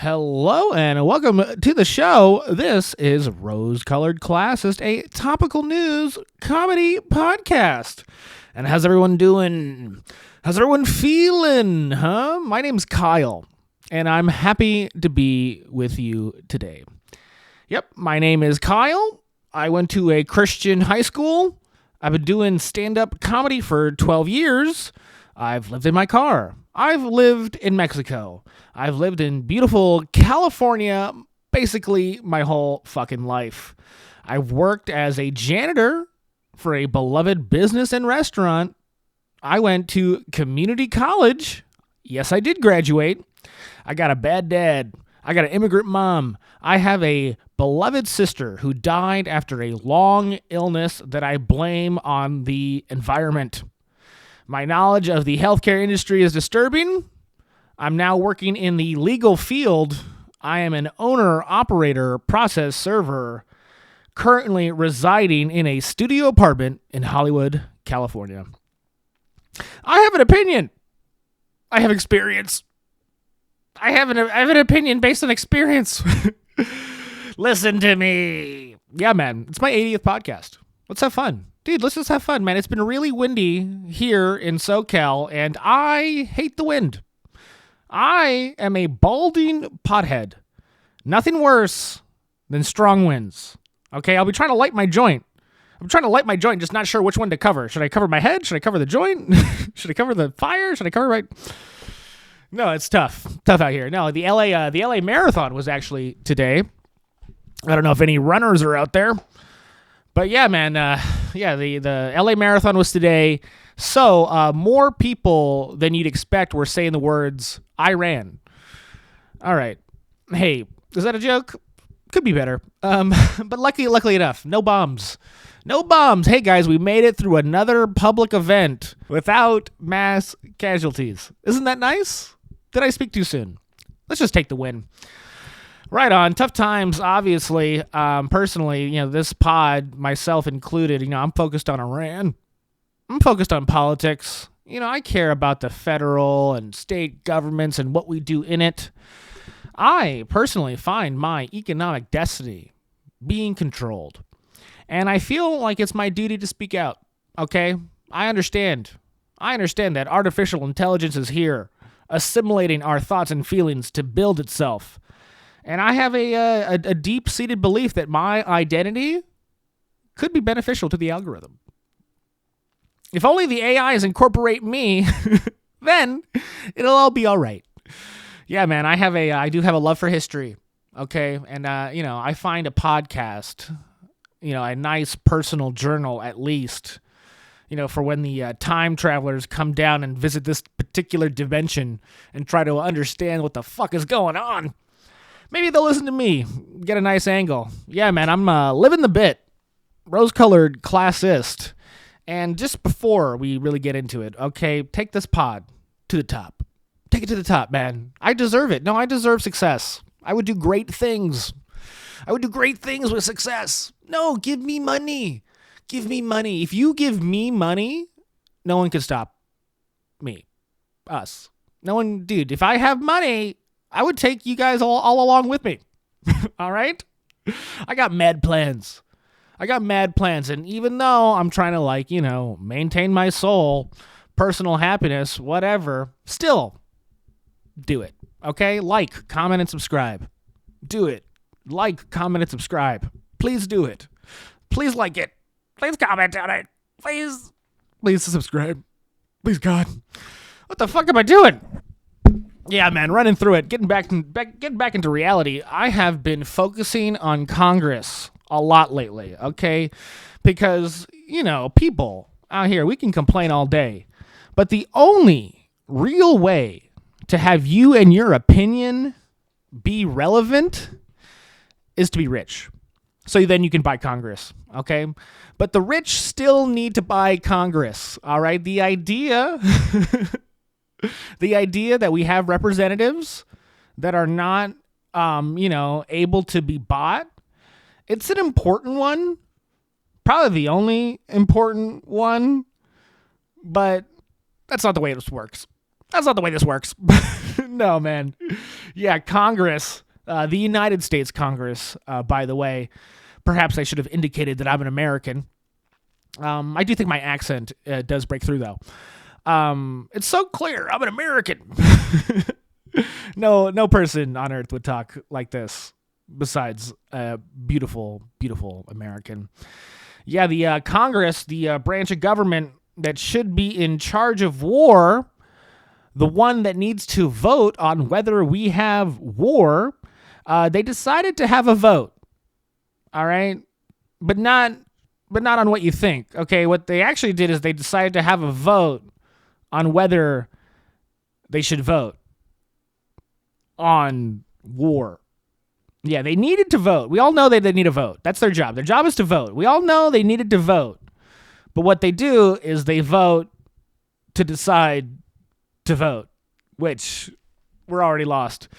Hello and welcome to the show. This is Rose-Colored Classist, a topical news comedy podcast. And how's everyone doing? How's everyone feeling, huh? My name's Kyle, and I'm happy to be with you today. Yep, my name is Kyle. I went to a Christian high school. I've been doing stand-up comedy for 12 years. I've lived in my car. I've lived in Mexico. I've lived in beautiful California basically my whole fucking life. I've worked as a janitor for a beloved business and restaurant. I went to community college. Yes, I did graduate. I got a bad dad. I got an immigrant mom. I have a beloved sister who died after a long illness that I blame on the environment. My knowledge of the healthcare industry is disturbing. I'm now working in the legal field. I am an owner, operator, process server, currently residing in a studio apartment in Hollywood, California. I have an opinion. I have experience. I have an opinion based on experience. Listen to me. Yeah, man. It's my 80th podcast. Let's have fun. Dude, let's just have fun, man. It's been really windy here in SoCal, and I hate the wind. I am a balding pothead. Nothing worse than strong winds. Okay, I'll be trying to light my joint. Just not sure which one to cover. Should I cover my head? Should I cover the joint? Should I cover the fire? Should I cover right? No, it's tough. Tough out here. No, the LA Marathon was actually today. I don't know if any runners are out there. But yeah, man, the LA Marathon was today. So more people than you'd expect were saying the words, I ran. All right. Hey, is that a joke? Could be better. But luckily enough, no bombs. No bombs. Hey, guys, we made it through another public event without mass casualties. Isn't that nice? Did I speak too soon? Let's just take the win. Right on. Tough times, obviously. Personally, this pod, myself included, I'm focused on Iran. I'm focused on politics. I care about the federal and state governments and what we do in it. I personally find my economic destiny being controlled. And I feel like it's my duty to speak out. Okay? I understand that artificial intelligence is here, assimilating our thoughts and feelings to build itself. And I have a deep-seated belief that my identity could be beneficial to the algorithm. If only the AIs incorporate me, then it'll all be all right. Yeah, man, I do have a love for history, okay? And, I find a podcast, a nice personal journal at least, for when the time travelers come down and visit this particular dimension and try to understand what the fuck is going on. Maybe they'll listen to me, get a nice angle. Yeah, man, I'm living the bit. Rose-colored classist. And just before we really get into it, okay, take this pod to the top. Take it to the top, man. I deserve it. No, I deserve success. I would do great things. I would do great things with success. No, give me money. Give me money. If you give me money, no one can stop me. Us. No one, dude, if I have money, I would take you guys all along with me. All right? I got mad plans. And even though I'm trying to, maintain my soul, personal happiness, whatever, still do it. Okay? Like, comment, and subscribe. Do it. Like, comment, and subscribe. Please do it. Please like it. Please comment on it. Please subscribe. Please, God. What the fuck am I doing? Yeah, man, running through it, getting back into reality. I have been focusing on Congress a lot lately, okay? Because, people out here, we can complain all day. But the only real way to have you and your opinion be relevant is to be rich. So then you can buy Congress, okay? But the rich still need to buy Congress, all right? The idea that we have representatives that are not, able to be bought, it's an important one, probably the only important one, but that's not the way this works. That's not the way this works. No, man. Yeah, Congress, the United States Congress, by the way. Perhaps I should have indicated that I'm an American. I do think my accent does break through, though. It's so clear. I'm an American. No person on earth would talk like this besides a beautiful, beautiful American. Yeah, the Congress, the branch of government that should be in charge of war, the one that needs to vote on whether we have war, they decided to have a vote. All right? But not on what you think. Okay, what they actually did is they decided to have a vote on whether they should vote on war. Yeah, they needed to vote. We all know they need a vote. That's their job. Their job is to vote. We all know they needed to vote. But what they do is they vote to decide to vote, which we're already lost.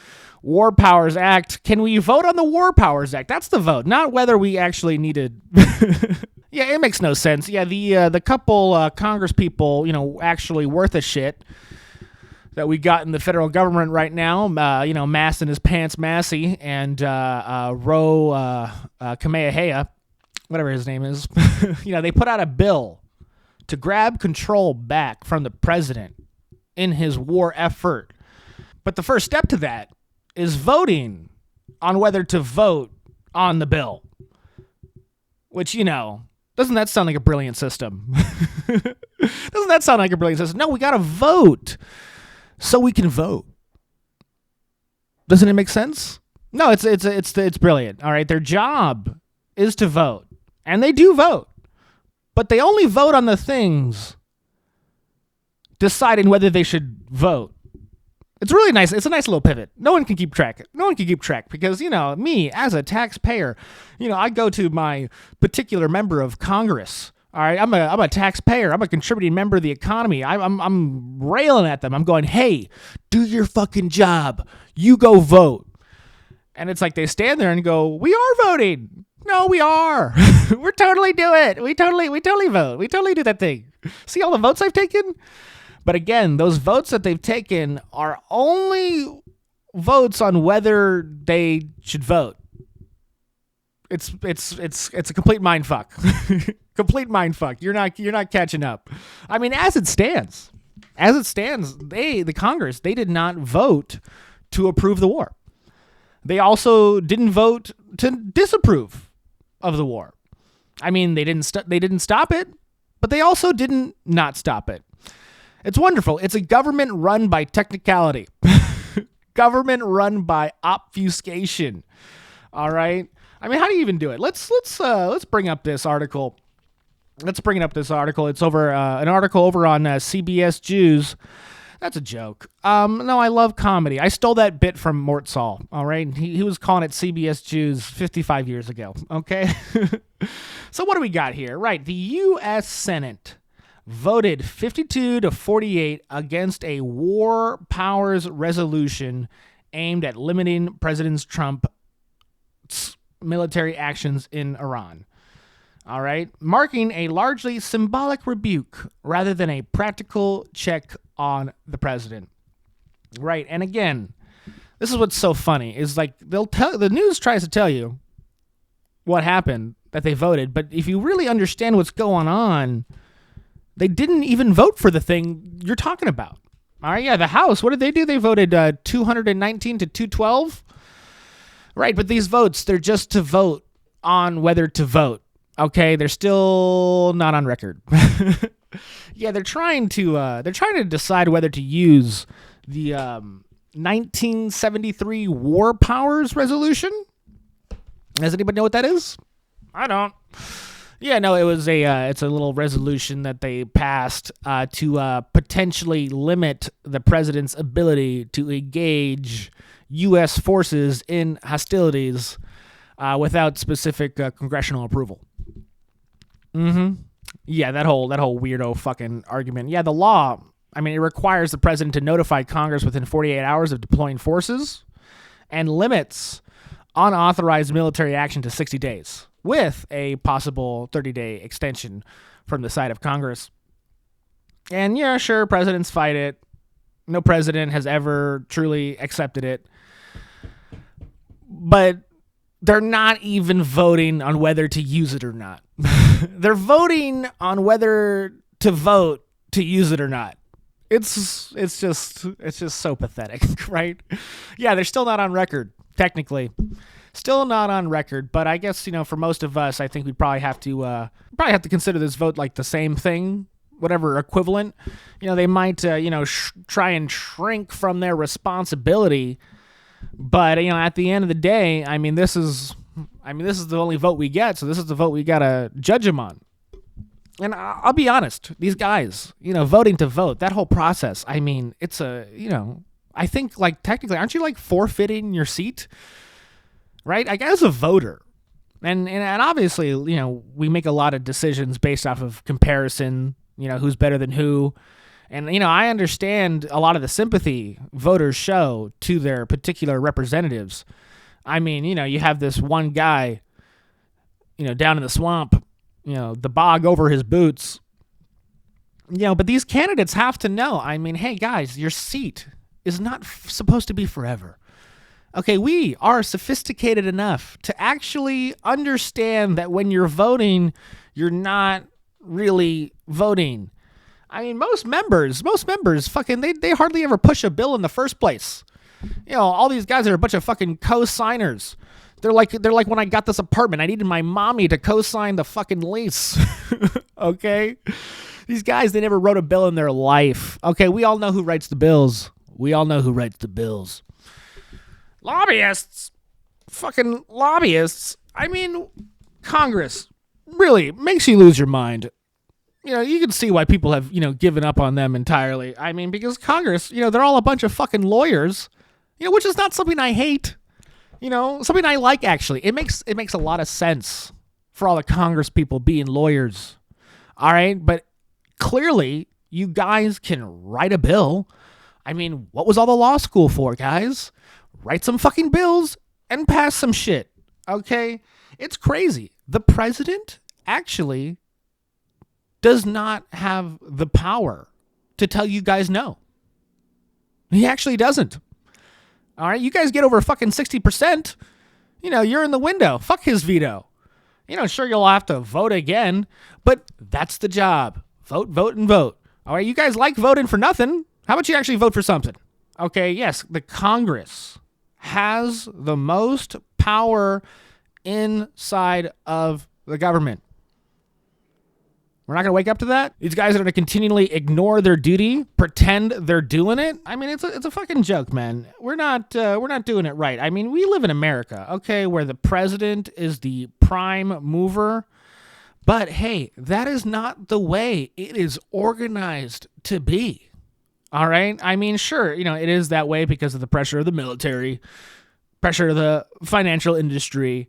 War Powers Act. Can we vote on the War Powers Act? That's the vote, not whether we actually needed. Yeah, it makes no sense. Yeah, the couple Congress people, actually worth a shit that we got in the federal government right now, Mass in his pants Massey and Kamehameha, whatever his name is, they put out a bill to grab control back from the president in his war effort. But the first step to that is voting on whether to vote on the bill, which, doesn't that sound like a brilliant system? Doesn't that sound like a brilliant system? No, we got to vote so we can vote. Doesn't it make sense? No, it's brilliant. All right, their job is to vote, and they do vote, but they only vote on the things deciding whether they should vote. It's really nice. It's a nice little pivot. No one can keep track. Because, me as a taxpayer, I go to my particular member of Congress. All right, I'm a taxpayer. I'm a contributing member of the economy. I'm railing at them. I'm going, hey, do your fucking job. You go vote. And it's like they stand there and go, we are voting. No, we are. We're totally do it. We totally vote. We totally do that thing. See all the votes I've taken? But again, those votes that they've taken are only votes on whether they should vote. It's a complete mindfuck. Complete mindfuck. You're not catching up. I mean, as it stands, the Congress, they did not vote to approve the war. They also didn't vote to disapprove of the war. I mean, they didn't stop it, but they also didn't not stop it. It's wonderful. It's a government run by technicality. Government run by obfuscation. All right. I mean, how do you even do it? Let's bring up this article. It's over an article over on CBS Jews. That's a joke. No, I love comedy. I stole that bit from Mort Saul. All right. He was calling it CBS Jews 55 years ago. Okay. So what do we got here? Right. The U.S. Senate voted 52-48 against a war powers resolution aimed at limiting President Trump's military actions in Iran. All right, marking a largely symbolic rebuke rather than a practical check on the president. Right, and again, this is what's so funny is like the news tries to tell you what happened, that they voted, but if you really understand what's going on, they didn't even vote for the thing you're talking about. All right, yeah, the House, what did they do? They voted 219 to 212. Right, but these votes, they're just to vote on whether to vote. Okay, they're still not on record. Yeah, they're trying to decide whether to use the 1973 War Powers Resolution. Does anybody know what that is? I don't. Yeah, no, it's a little resolution that they passed to potentially limit the president's ability to engage U.S. forces in hostilities without specific congressional approval. Mm-hmm. Yeah, that whole weirdo fucking argument. Yeah, the law, I mean, it requires the president to notify Congress within 48 hours of deploying forces and limits unauthorized military action to 60 days. With a possible 30-day extension from the side of Congress. And yeah, sure, presidents fight it. No president has ever truly accepted it. But they're not even voting on whether to use it or not. They're voting on whether to vote to use it or not. It's just so pathetic, right? Yeah, they're still not on record, technically. Still not on record, but I guess, for most of us, I think we'd probably have to consider this vote like the same thing, whatever equivalent. They might try and shrink from their responsibility, but at the end of the day, this is the only vote we get, so this is the vote we gotta judge them on. And I'll be honest, these guys, voting to vote, that whole process, it's I think, technically, aren't you, forfeiting your seat? Right? As a voter. And obviously, we make a lot of decisions based off of comparison, who's better than who. And, I understand a lot of the sympathy voters show to their particular representatives. You have this one guy, down in the swamp, the bog over his boots. But these candidates have to know, hey, guys, your seat is not supposed to be forever. Okay, we are sophisticated enough to actually understand that when you're voting, you're not really voting. Most members fucking, they hardly ever push a bill in the first place. All these guys are a bunch of fucking co-signers. They're like when I got this apartment, I needed my mommy to co-sign the fucking lease. Okay? These guys, they never wrote a bill in their life. Okay, we all know who writes the bills. Lobbyists. Fucking lobbyists. Congress really makes you lose your mind. You can see why people have, given up on them entirely. Because Congress, they're all a bunch of fucking lawyers, which is not something I hate. Something I like, actually. It makes a lot of sense for all the Congress people being lawyers. All right? But clearly, you guys can write a bill. What was all the law school for, guys? Write some fucking bills and pass some shit. Okay? It's crazy. The president actually does not have the power to tell you guys no. He actually doesn't. All right, you guys get over fucking 60%, you're in the window. Fuck his veto. Sure, you'll have to vote again, but that's the job. Vote, vote, and vote. All right, you guys like voting for nothing. How about you actually vote for something? Okay, yes, the Congress has the most power inside of the government. We're not going to wake up to that. These guys are going to continually ignore their duty, pretend they're doing it. It's a fucking joke, man. We're not doing it right. We live in America, okay, where the president is the prime mover. But hey, that is not the way it is organized to be. All right? Sure, it is that way because of the pressure of the military, pressure of the financial industry.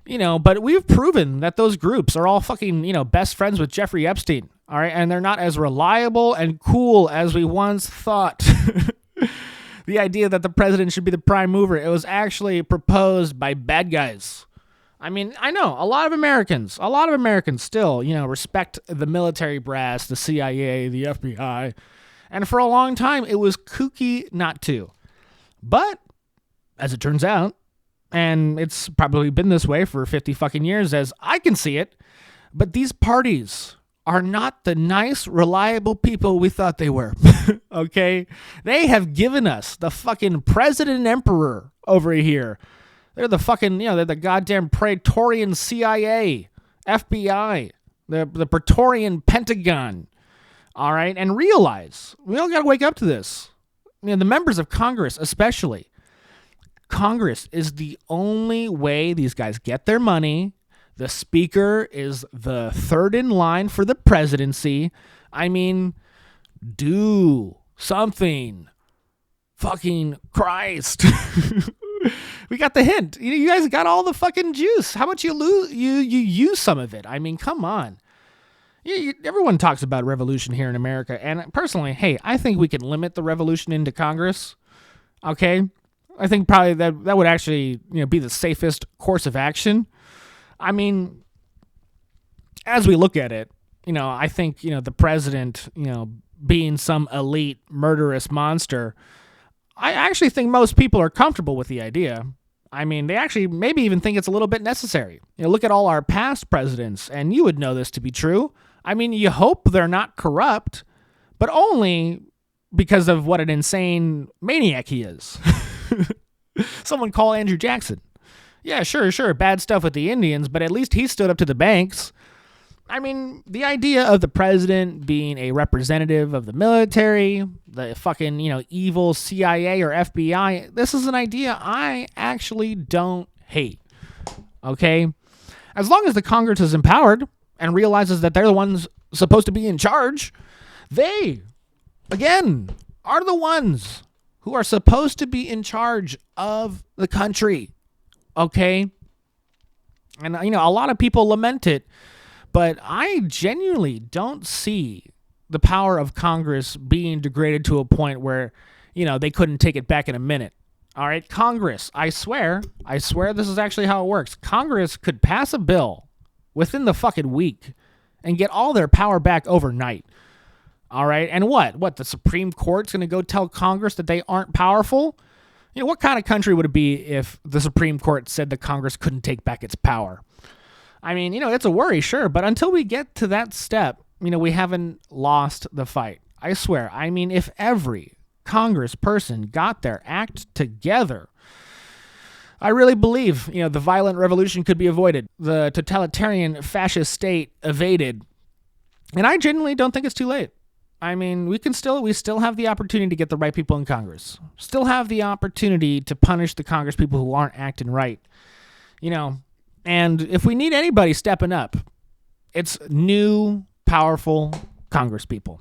But we've proven that those groups are all fucking, best friends with Jeffrey Epstein, all right? And they're not as reliable and cool as we once thought. The idea that the president should be the prime mover, it was actually proposed by bad guys. I know a lot of Americans still, respect the military brass, the CIA, the FBI. And for a long time, it was kooky not to. But as it turns out, and it's probably been this way for 50 fucking years as I can see it, but these parties are not the nice, reliable people we thought they were. Okay? They have given us the fucking president and emperor over here. They're the fucking, they're the goddamn Praetorian CIA, FBI, the Praetorian Pentagon. All right? And realize, we all got to wake up to this. The members of Congress especially. Congress is the only way these guys get their money. The speaker is the third in line for the presidency. Do something. Fucking Christ. We got the hint. You guys got all the fucking juice. How about you use some of it? Come on. Everyone talks about revolution here in America. And personally, hey, I think we can limit the revolution into Congress. Okay? I think probably that would actually, be the safest course of action. As we look at it, I think, the president, being some elite murderous monster. I actually think most people are comfortable with the idea. I mean, they actually maybe even think it's a little bit necessary. Look at all our past presidents, and you would know this to be true. I mean, you hope they're not corrupt, but only because of what an insane maniac he is. Someone call Andrew Jackson. Yeah, sure, bad stuff with the Indians, but at least he stood up to the banks. I mean, the idea of the president being a representative of the military, the fucking, evil CIA or FBI, this is an idea I actually don't hate. Okay? As long as the Congress is empowered and realizes that they're the ones supposed to be in charge, they, again, are the ones who are supposed to be in charge of the country. Okay? And, a lot of people lament it, but I genuinely don't see the power of Congress being degraded to a point where, they couldn't take it back in a minute. All right, Congress, I swear this is actually how it works. Congress could pass a bill within the fucking week and get all their power back overnight. All right, and what? The Supreme Court's going to go tell Congress that they aren't powerful? What kind of country would it be if the Supreme Court said that Congress couldn't take back its power? I mean, it's a worry, sure, but until we get to that step, we haven't lost the fight. I swear. I mean, if every Congress person got their act together, I really believe, the violent revolution could be avoided, the totalitarian fascist state evaded, and I genuinely don't think it's too late. I mean, we still have the opportunity to get the right people in Congress. Still have the opportunity to punish the Congress people who aren't acting right. And if we need anybody stepping up, it's new, powerful Congress people.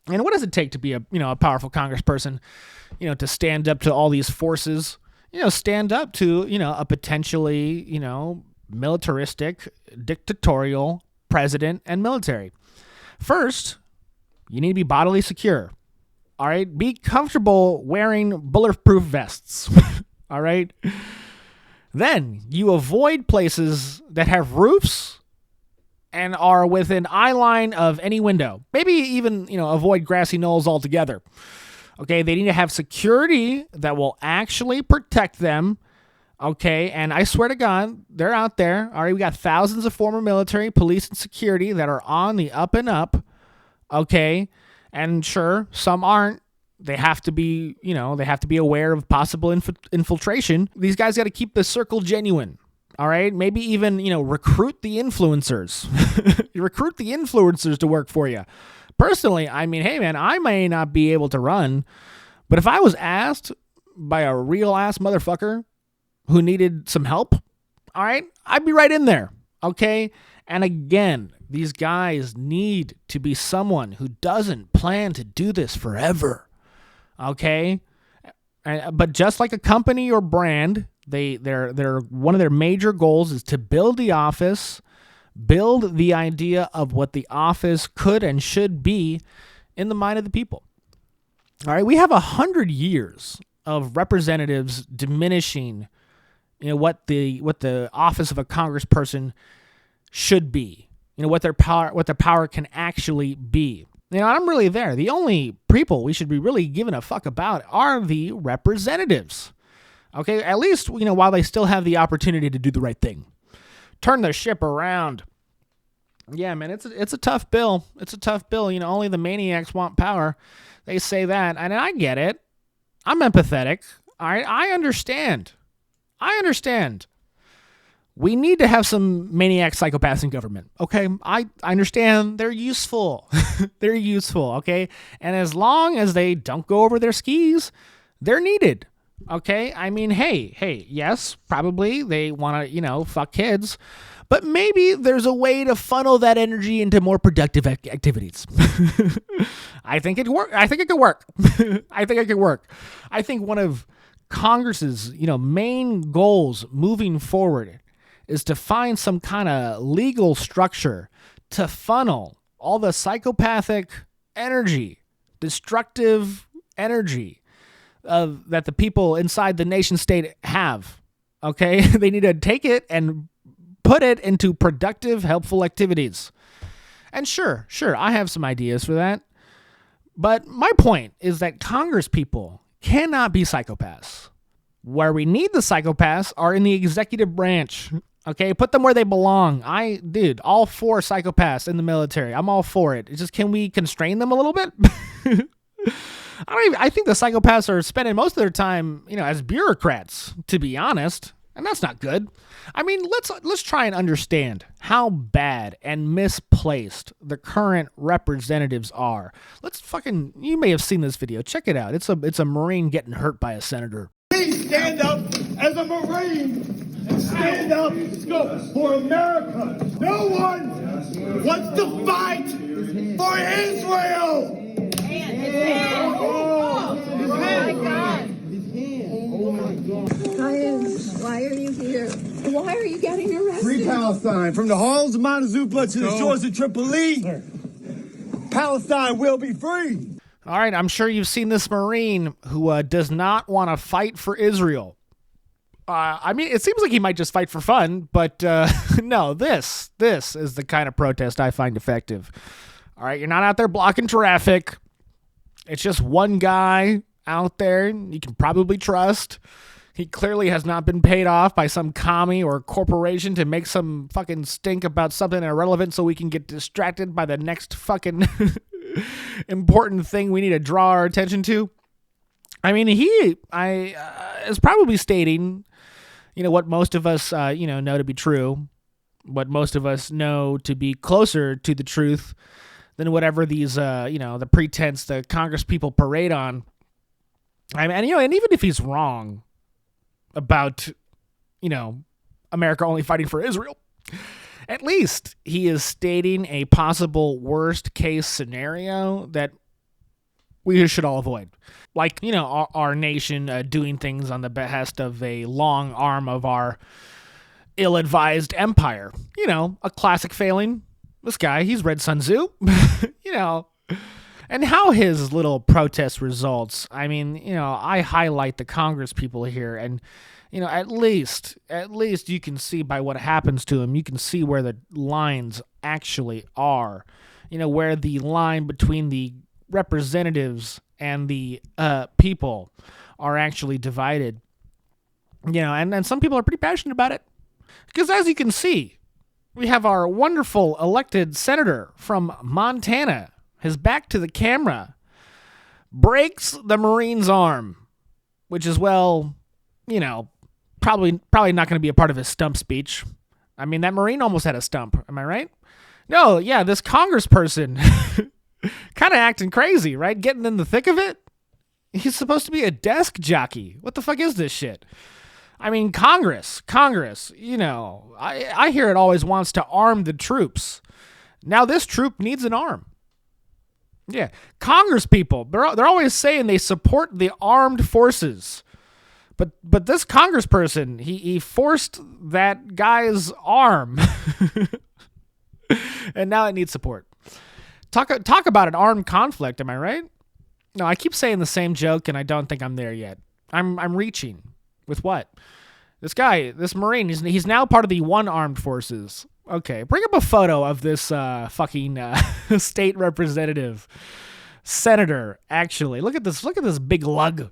And what does it take to be a powerful congressperson, to stand up to all these forces, stand up to, a potentially, militaristic, dictatorial president and military? First, you need to be bodily secure. All right? Be comfortable wearing bulletproof vests. All right? Then you avoid places that have roofs and are within eye line of any window. Maybe even, avoid grassy knolls altogether. Okay, they need to have security that will actually protect them. Okay, and I swear to God, they're out there. All right, we got thousands of former military, police, and security that are on the up and up. Okay, and sure, some aren't. They have to be, aware of possible infiltration. These guys got to keep the circle genuine. All right, maybe even, recruit the influencers. You recruit the influencers to work for you. Personally, I mean, hey man, I may not be able to run, but if I was asked by a real ass motherfucker who needed some help, all right, I'd be right in there. Okay, and again, these guys need to be someone who doesn't plan to do this forever. Okay, but just like a company or brand, they're one of their major goals is to build the office, build the idea of what the office could and should be in the mind of the people. All right, we have 100 years of representatives diminishing, what the office of a congressperson should be. What their power can actually be. I'm really there. The only people we should be really giving a fuck about are the representatives. Okay, at least, while they still have the opportunity to do the right thing. Turn the ship around. Yeah, man, it's a tough bill. It's a tough bill. Only the maniacs want power. They say that, and I get it. I'm empathetic. All right, I understand. We need to have some maniac psychopaths in government, okay? I understand they're useful. They're useful, okay? And as long as they don't go over their skis, they're needed, okay? I mean, hey, yes, probably they want to, fuck kids, but maybe there's a way to funnel that energy into more productive activities. I think it could work. I think it could work. I think one of Congress's, main goals moving forward is to find some kind of legal structure to funnel all the psychopathic energy, destructive energy that the people inside the nation state have. Okay? They need to take it and put it into productive, helpful activities. And sure, I have some ideas for that. But my point is that Congress people cannot be psychopaths. Where we need the psychopaths are in the executive branch. Okay, put them where they belong. All for psychopaths in the military. I'm all for it. It's just, can we constrain them a little bit? I think the psychopaths are spending most of their time, as bureaucrats, to be honest. And that's not good. I mean, let's try and understand how bad and misplaced the current representatives are. You may have seen this video. Check it out. It's a Marine getting hurt by a senator. Please stand up as a Marine and stand up for America. No one wants to fight for Israel. Why are you here? Why are you getting arrested? Free Palestine. From the halls of Montezuma to the shores of Tripoli, Palestine will be free. All right, I'm sure you've seen this Marine who does not want to fight for Israel. It seems like he might just fight for fun, but no, this is the kind of protest I find effective. All right, you're not out there blocking traffic. It's just one guy out there you can probably trust. He clearly has not been paid off by some commie or corporation to make some fucking stink about something irrelevant so we can get distracted by the next fucking important thing we need to draw our attention to. I mean, he is probably stating, what most of us, know to be true, what most of us know to be closer to the truth than whatever these, the pretense the Congress people parade on. I mean, and even if he's wrong about, America only fighting for Israel, at least he is stating a possible worst case scenario that we should all avoid. Like, our nation doing things on the behest of a long arm of our ill-advised empire. A classic failing. This guy, he's read Sun Tzu, and how his little protest results. I mean, I highlight the Congress people here, and, at least you can see by what happens to him, you can see where the lines actually are. Where the line between the representatives and the people are actually divided. And some people are pretty passionate about it. Because as you can see, we have our wonderful elected senator from Montana, his back to the camera, breaks the Marine's arm, which is, probably not going to be a part of his stump speech. I mean, that Marine almost had a stump. Am I right? No, yeah, this congressperson kind of acting crazy, right? Getting in the thick of it. He's supposed to be a desk jockey. What the fuck is this shit? I mean, Congress, I hear it always wants to arm the troops. Now this troop needs an arm. Yeah, Congress people, they're always saying they support the armed forces. But this congressperson, he forced that guy's arm. And now it needs support. Talk about an armed conflict, am I right? No, I keep saying the same joke and I don't think I'm there yet. I'm reaching. With what? This guy, this Marine, he's now part of the one armed forces. Okay, bring up a photo of this fucking state representative, senator. Actually, look at this big lug.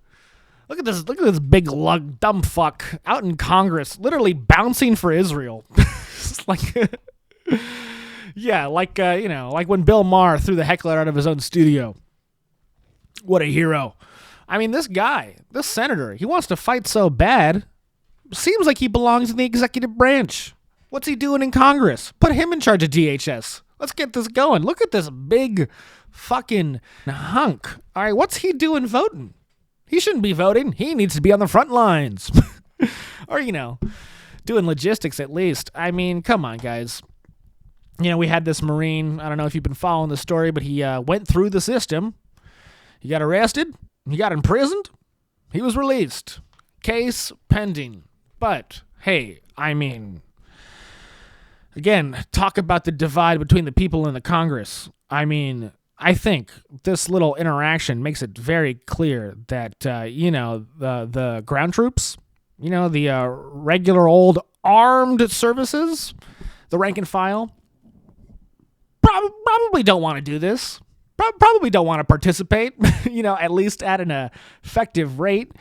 Look at this big lug, dumb fuck, out in Congress, literally bouncing for Israel. Like, yeah, like when Bill Maher threw the heckler out of his own studio. What a hero. I mean, this guy, this senator, he wants to fight so bad. Seems like he belongs in the executive branch. What's he doing in Congress? Put him in charge of DHS. Let's get this going. Look at this big fucking hunk. All right, what's he doing voting? He shouldn't be voting. He needs to be on the front lines. Or, doing logistics at least. I mean, come on, guys. We had this Marine. I don't know if you've been following the story, but he went through the system. He got arrested. He got imprisoned. He was released. Case pending. But, hey, I mean, again, talk about the divide between the people and the Congress. I mean, I think this little interaction makes it very clear that, the ground troops, the regular old armed services, the rank and file, probably don't want to do this. probably don't want to participate, at least at an effective rate.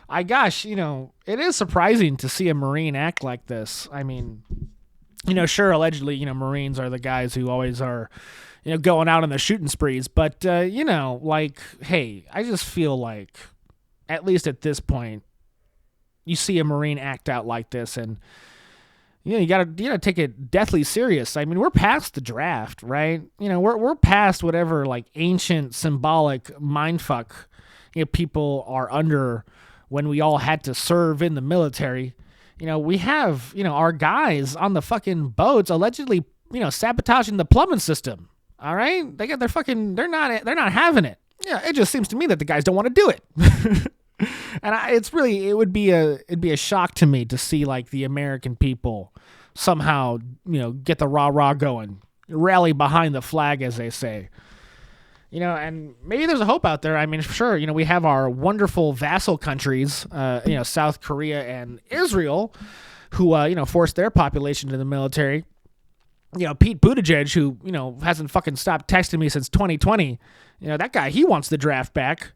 It is surprising to see a Marine act like this. I mean, sure, allegedly, Marines are the guys who always are, going out on the shooting sprees. But, hey, I just feel like, at least at this point, you see a Marine act out like this, and you gotta take it deathly serious. I mean, we're past the draft, right? We're past whatever like ancient symbolic mindfuck people are under when we all had to serve in the military. We have our guys on the fucking boats allegedly sabotaging the plumbing system. All right, they're not having it. Yeah, it just seems to me that the guys don't want to do it. And it'd be a shock to me to see like the American people somehow, get the rah-rah going, rally behind the flag, as they say. And maybe there's a hope out there. I mean, sure, we have our wonderful vassal countries, South Korea and Israel, who, forced their population to the military. Pete Buttigieg, who, hasn't fucking stopped texting me since 2020. That guy, he wants the draft back.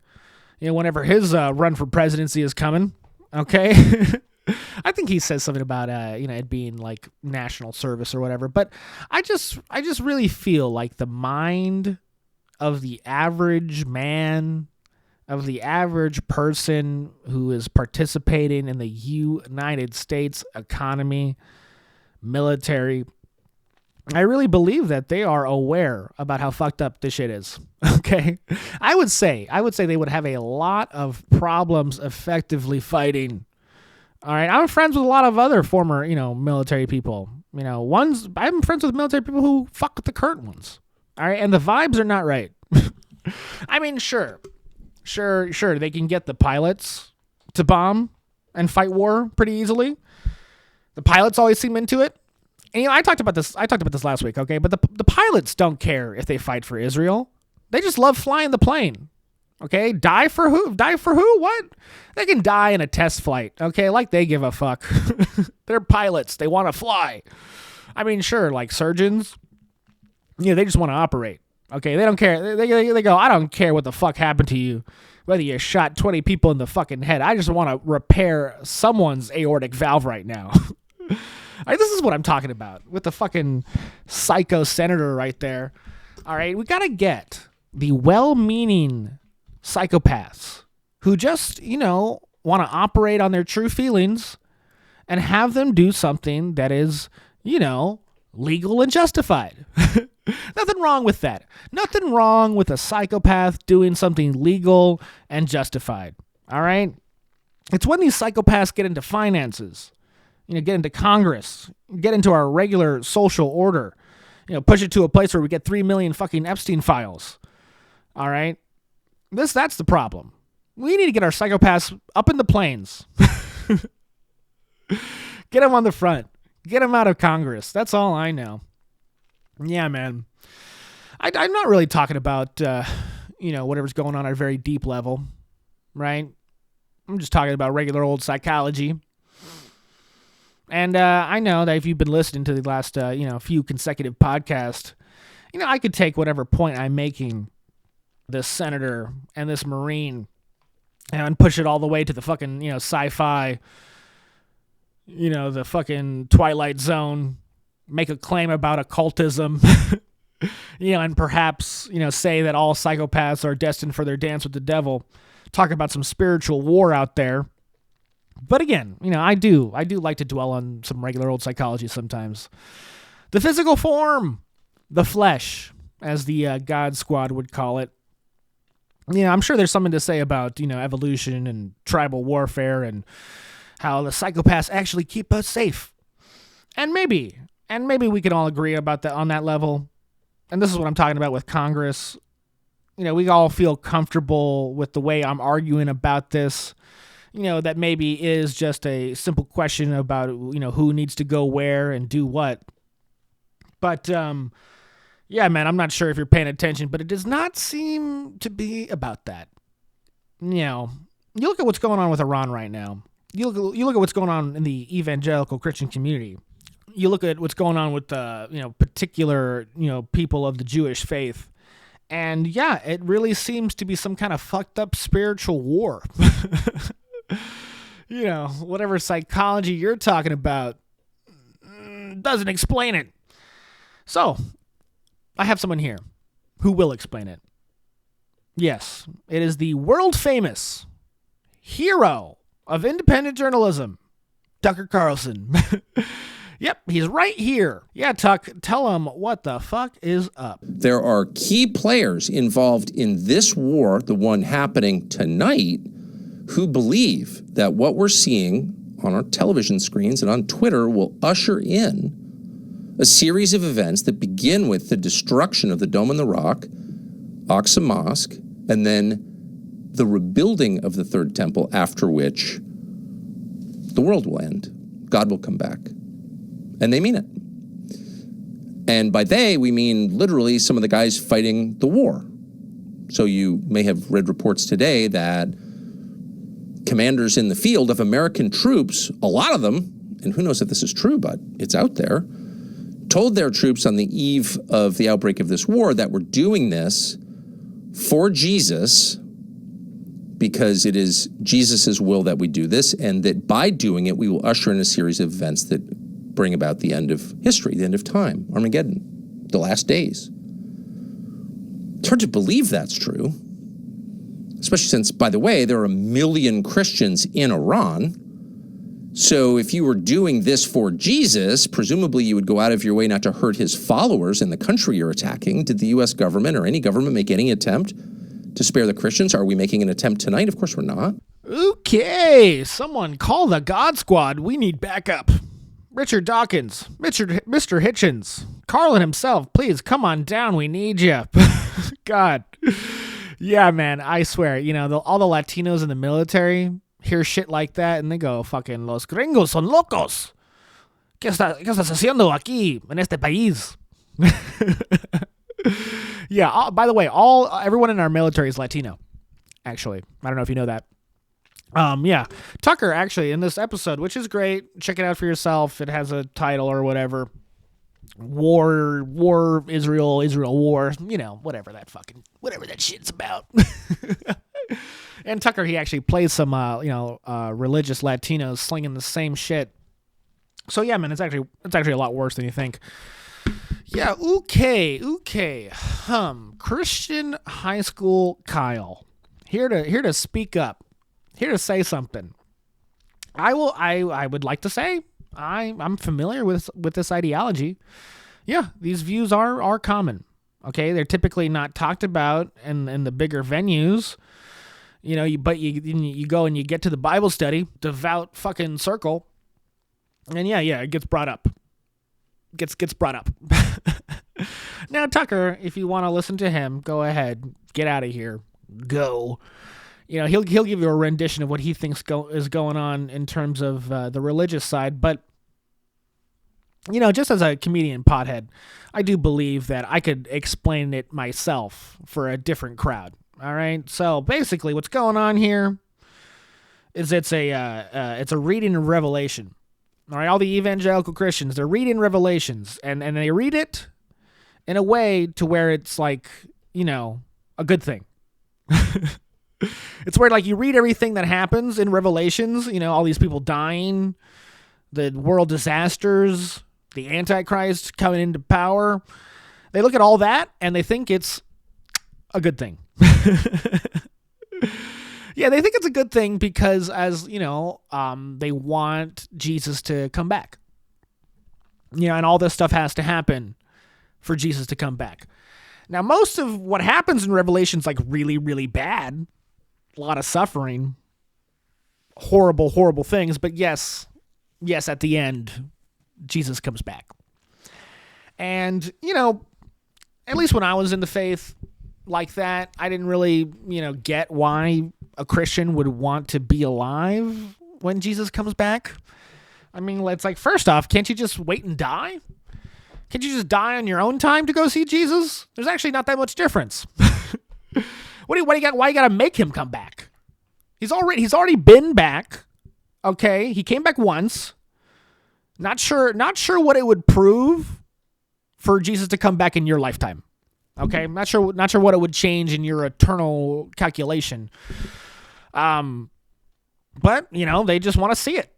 Whenever his run for presidency is coming, okay? I think he says something about, it being like national service or whatever. But I just really feel like the mind of the average man, of the average person who is participating in the United States economy, military, I really believe that they are aware about how fucked up this shit is. Okay? I would say they would have a lot of problems effectively fighting. All right? I'm friends with a lot of other former, military people. I'm friends with military people who fuck with the current ones. All right? And the vibes are not right. I mean, sure, they can get the pilots to bomb and fight war pretty easily. The pilots always seem into it. And, I talked about this last week, okay? But the pilots don't care if they fight for Israel. They just love flying the plane, okay? Die for who? What? They can die in a test flight, okay? Like they give a fuck. They're pilots. They want to fly. I mean, sure, like surgeons, they just want to operate, okay? They don't care. They go, I don't care what the fuck happened to you, whether you shot 20 people in the fucking head. I just want to repair someone's aortic valve right now. This is what I'm talking about with the fucking psycho senator right there. All right, we got to get the well-meaning psychopaths who just, want to operate on their true feelings and have them do something that is, legal and justified. Nothing wrong with that. Nothing wrong with a psychopath doing something legal and justified. All right? It's when these psychopaths get into finances, get into Congress, get into our regular social order, push it to a place where we get 3 million fucking Epstein files. All right? That's the problem. We need to get our psychopaths up in the plains. Get them on the front. Get them out of Congress. That's all I know. Yeah, man. I'm not really talking about, whatever's going on at a very deep level, right? I'm just talking about regular old psychology. And I know that if you've been listening to the last, few consecutive podcasts, I could take whatever point I'm making, this senator and this Marine, and push it all the way to the fucking, sci-fi, the fucking Twilight Zone, make a claim about occultism, and perhaps, say that all psychopaths are destined for their dance with the devil, talk about some spiritual war out there. But again, I do like to dwell on some regular old psychology sometimes. The physical form, the flesh, as the God Squad would call it. I'm sure there's something to say about, evolution and tribal warfare and how the psychopaths actually keep us safe. And maybe we can all agree about that on that level. And this is what I'm talking about with Congress. We all feel comfortable with the way I'm arguing about this. That maybe is just a simple question about, who needs to go where and do what. But, yeah, man, I'm not sure if you're paying attention, but it does not seem to be about that. You look at what's going on with Iran right now. You look at what's going on in the evangelical Christian community. You look at what's going on with, particular, people of the Jewish faith. And yeah, it really seems to be some kind of fucked up spiritual war. Whatever psychology you're talking about doesn't explain it. So, I have someone here who will explain it. Yes, it is the world famous hero of independent journalism, Tucker Carlson. Yep, he's right here. Yeah, Tuck, tell him what the fuck is up. There are key players involved in this war, the one happening tonight, who believe that what we're seeing on our television screens and on Twitter will usher in a series of events that begin with the destruction of the Dome in the Rock, Aqsa Mosque, and then the rebuilding of the Third Temple, after which the world will end. God will come back. And they mean it. And by they, we mean literally some of the guys fighting the war. So you may have read reports today that commanders in the field of American troops, a lot of them, and who knows if this is true, but it's out there, told their troops on the eve of the outbreak of this war that we're doing this for Jesus, because it is Jesus' will that we do this, and that by doing it, we will usher in a series of events that bring about the end of history, the end of time, Armageddon, the last days. It's hard to believe that's true, especially since, by the way, there are 1 million Christians in Iran. So if you were doing this for Jesus, presumably you would go out of your way not to hurt his followers in the country you're attacking. Did the U.S. government or any government make any attempt to spare the Christians? Are we making an attempt tonight? Of course we're not. Okay, someone call the God Squad. We need backup. Richard Dawkins, Mr. Hitchens, Carlin himself, please come on down. We need you. God. Yeah, man, I swear, all the Latinos in the military hear shit like that and they go, fucking, los gringos son locos. ¿Qué estás haciendo aquí en este país? Yeah, by the way, everyone in our military is Latino, actually. I don't know if you know that. Yeah, Tucker actually in this episode, which is great. Check it out for yourself. It has a title or whatever. War, Israel war, whatever that shit's about. And Tucker, he actually plays some, religious Latinos slinging the same shit. So yeah, man, it's actually a lot worse than you think. Yeah, okay. Christian high school Kyle, here to speak up. Here to say something. I would like to say I'm familiar with this ideology. Yeah, these views are common. Okay, they're typically not talked about in the bigger venues. But you go and you get to the Bible study, devout fucking circle, and yeah, it gets brought up. Gets brought up. Now, Tucker, if you want to listen to him, go ahead. Get out of here. Go. He'll give you a rendition of what he thinks is going on in terms of the religious side. But, just as a comedian pothead, I do believe that I could explain it myself for a different crowd. All right? So, basically, what's going on here is it's a reading of Revelation. All right? All the evangelical Christians, they're reading Revelations. And they read it in a way to where it's like, a good thing. It's where, like, you read everything that happens in Revelations, all these people dying, the world disasters, the Antichrist coming into power. They look at all that and they think it's a good thing. Yeah, they think it's a good thing because, they want Jesus to come back. And all this stuff has to happen for Jesus to come back. Now, most of what happens in Revelation is like really, really bad. A lot of suffering, horrible, horrible things. But yes, at the end, Jesus comes back. And, at least when I was in the faith like that, I didn't really, get why a Christian would want to be alive when Jesus comes back. I mean, it's like, first off, can't you just wait and die? Can't you just die on your own time to go see Jesus? There's actually not that much difference. Why you gotta make him come back? He's already been back. Okay, he came back once. Not sure what it would prove for Jesus to come back in your lifetime. Okay, not sure what it would change in your eternal calculation. But they just want to see it.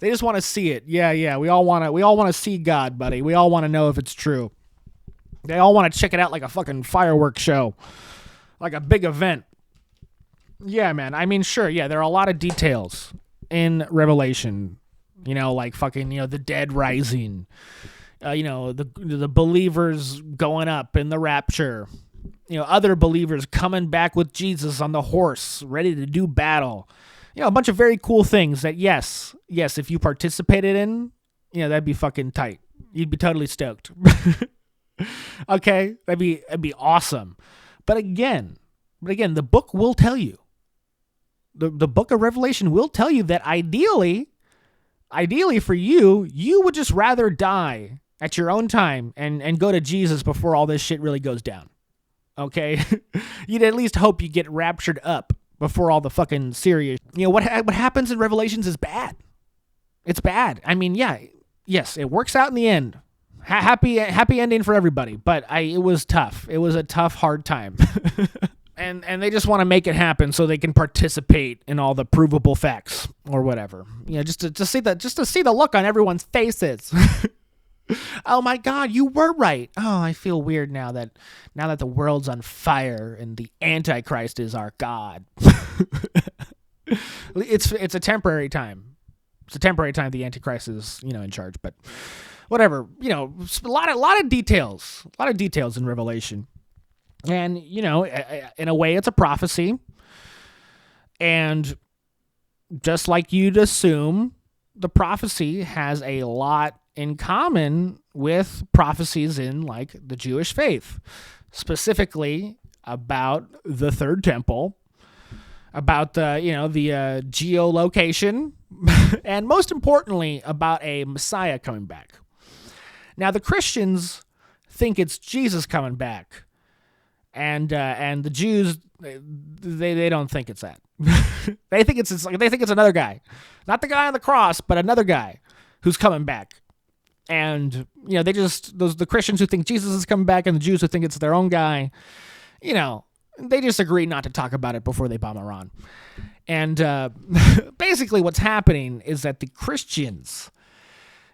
They just want to see it. Yeah. We all want to see God, buddy. We all want to know if it's true. They all want to check it out like a fucking fireworks show, like a big event. Yeah, man. I mean, sure. Yeah, there are a lot of details in Revelation. Like fucking the dead rising. The believers going up in the rapture. Other believers coming back with Jesus on the horse, ready to do battle. A bunch of very cool things that, yes, if you participated in, that'd be fucking tight. You'd be totally stoked. Okay? That'd be awesome. But again, the book will tell you. The book of Revelation will tell you that ideally for you would just rather die at your own time and go to Jesus before all this shit really goes down. Okay? You'd at least hope you get raptured up before all the fucking serious... what happens in Revelations is bad. It's bad. I mean, yes, it works out in the end. Happy ending for everybody, but it was tough. It was a tough, hard time. And they just want to make it happen so they can participate in all the provable facts or whatever. Just to see the look on everyone's faces. Oh my God, you were right. Oh, I feel weird now that the world's on fire and the Antichrist is our God. It's a temporary time. It's a temporary time the Antichrist is, in charge, but whatever. A lot of details. A lot of details in Revelation. And, in a way it's a prophecy. And just like you'd assume, the prophecy has a lot in common with prophecies in like the Jewish faith, specifically about the third temple, about the geolocation, and most importantly about a Messiah coming back. Now the Christians think it's Jesus coming back, and the Jews they don't think it's that. They think it's another guy, not the guy on the cross, but another guy who's coming back. And, the Christians who think Jesus is coming back and the Jews who think it's their own guy, they just agree not to talk about it before they bomb Iran. And basically what's happening is that the Christians,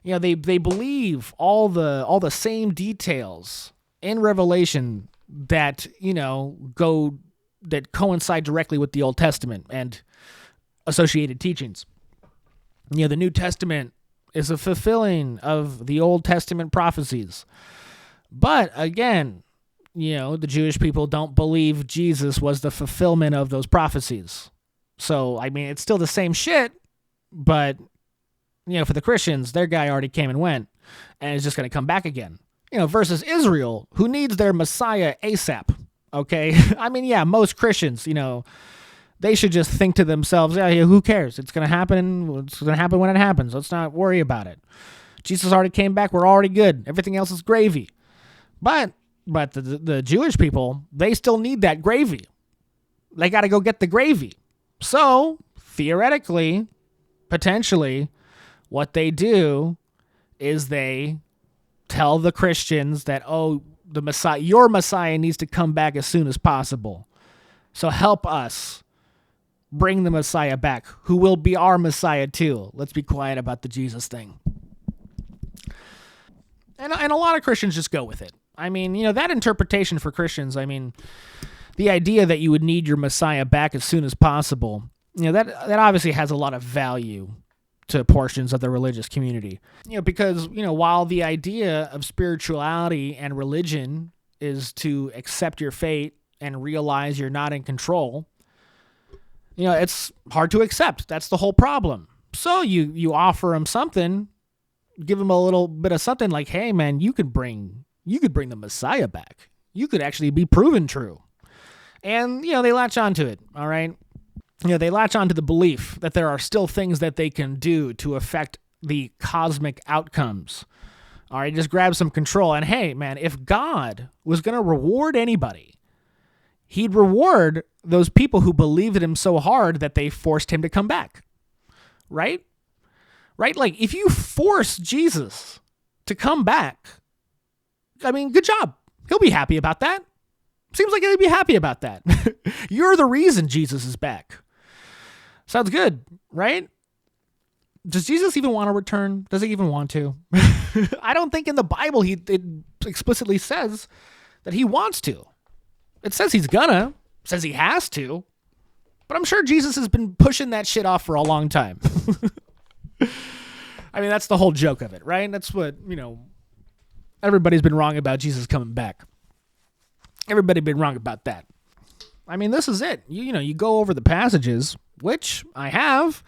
they believe all the same details in Revelation that, that coincide directly with the Old Testament and associated teachings. The New Testament is a fulfilling of the Old Testament prophecies. But again, the Jewish people don't believe Jesus was the fulfillment of those prophecies. So, I mean, it's still the same shit, but, for the Christians, their guy already came and went and is just going to come back again. Versus Israel, who needs their Messiah ASAP. Okay? I mean, most Christians, they should just think to themselves, who cares? It's going to happen. It's going to happen when it happens. Let's not worry about it. Jesus already came back. We're already good. Everything else is gravy. But the Jewish people, they still need that gravy. They got to go get the gravy. So, theoretically, potentially, what they do is they tell the Christians that, the Messiah, your Messiah needs to come back as soon as possible. So help us bring the Messiah back, who will be our Messiah too. Let's be quiet about the Jesus thing. And a lot of Christians just go with it. I mean, that interpretation for Christians, I mean, the idea that you would need your Messiah back as soon as possible, that obviously has a lot of value to portions of the religious community. Because, while the idea of spirituality and religion is to accept your fate and realize you're not in control, it's hard to accept. That's the whole problem. So you offer them something, give them a little bit of something like, hey man, you could bring the Messiah back. You could actually be proven true. And, they latch onto it, all right? They latch onto the belief that there are still things that they can do to affect the cosmic outcomes. All right, just grab some control. And hey, man, if God was going to reward anybody, he'd reward those people who believed in him so hard that they forced him to come back. Right? Right? Like, if you force Jesus to come back, I mean, good job. He'll be happy about that. Seems like he'll be happy about that. You're the reason Jesus is back. Sounds good, right? Does Jesus even want to return? Does he even want to? I don't think in the Bible it explicitly says that he wants to. It says he's gonna, says he has to, but I'm sure Jesus has been pushing that shit off for a long time. I mean, that's the whole joke of it, right? That's what, everybody's been wrong about Jesus coming back. Everybody been wrong about that. I mean, this is it. You go over the passages, which I have.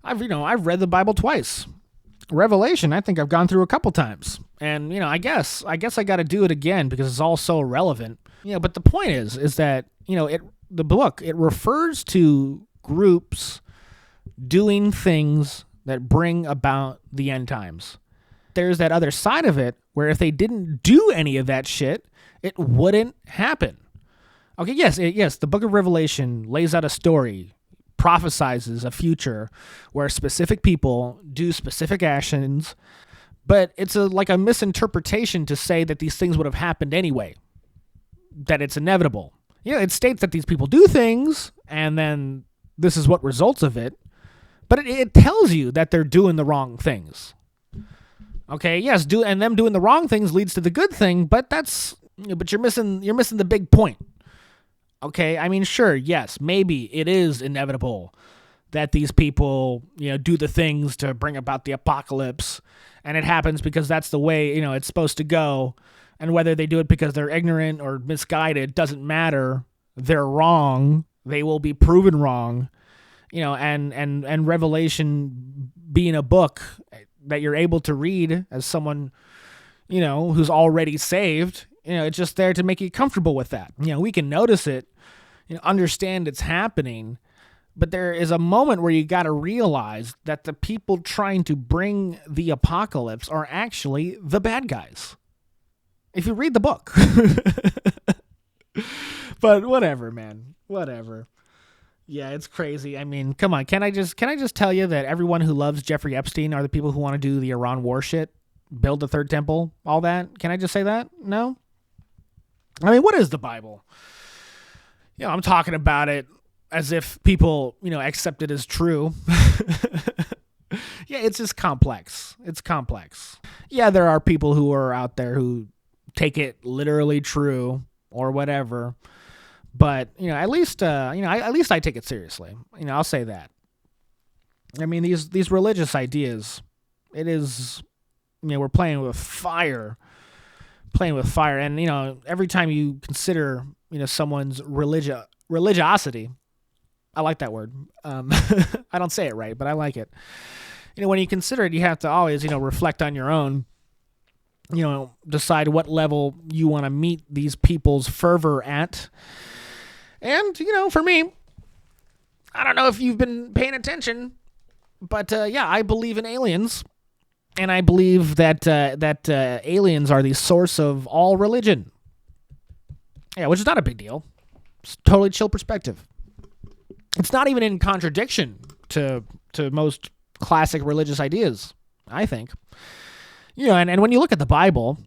I've read the Bible twice. Revelation, I think I've gone through a couple times. And, I guess I got to do it again because it's all so relevant. But the point is that, the book, it refers to groups doing things that bring about the end times. There's that other side of it where if they didn't do any of that shit, it wouldn't happen. Okay, yes, the book of Revelation lays out a story, prophesizes a future where specific people do specific actions, but it's like a misinterpretation to say that these things would have happened anyway, that it's inevitable. It states that these people do things, and then this is what results of it, but it tells you that they're doing the wrong things. Okay, yes, and them doing the wrong things leads to the good thing, but you're missing the big point. Okay, I mean, sure, yes, maybe it is inevitable that these people, do the things to bring about the apocalypse, and it happens because that's the way, it's supposed to go, and whether they do it because they're ignorant or misguided doesn't matter. They're wrong. They will be proven wrong, and Revelation being a book that you're able to read as someone, who's already saved, it's just there to make you comfortable with that. We can notice it, understand it's happening, but there is a moment where you got to realize that the people trying to bring the apocalypse are actually the bad guys. If you read the book. But whatever, man. Whatever. Yeah, it's crazy. I mean, come on. Can I just tell you that everyone who loves Jeffrey Epstein are the people who want to do the Iran war shit, build the third temple, all that? Can I just say that? No? I mean, what is the Bible? I'm talking about it as if people, accept it as true. Yeah, it's just complex. It's complex. Yeah, there are people who are out there who take it literally true or whatever. But, at least I take it seriously. I'll say that. I mean, these religious ideas, it is, we're playing with fire. And, every time you consider, someone's religiosity, I like that word. I don't say it right, but I like it. When you consider it, you have to always, reflect on your own, decide what level you want to meet these people's fervor at. And, for me, I don't know if you've been paying attention, but, I believe in aliens. And I believe that aliens are the source of all religion. Yeah, which is not a big deal. It's a totally chill perspective. It's not even in contradiction to most classic religious ideas, I think. And when you look at the Bible,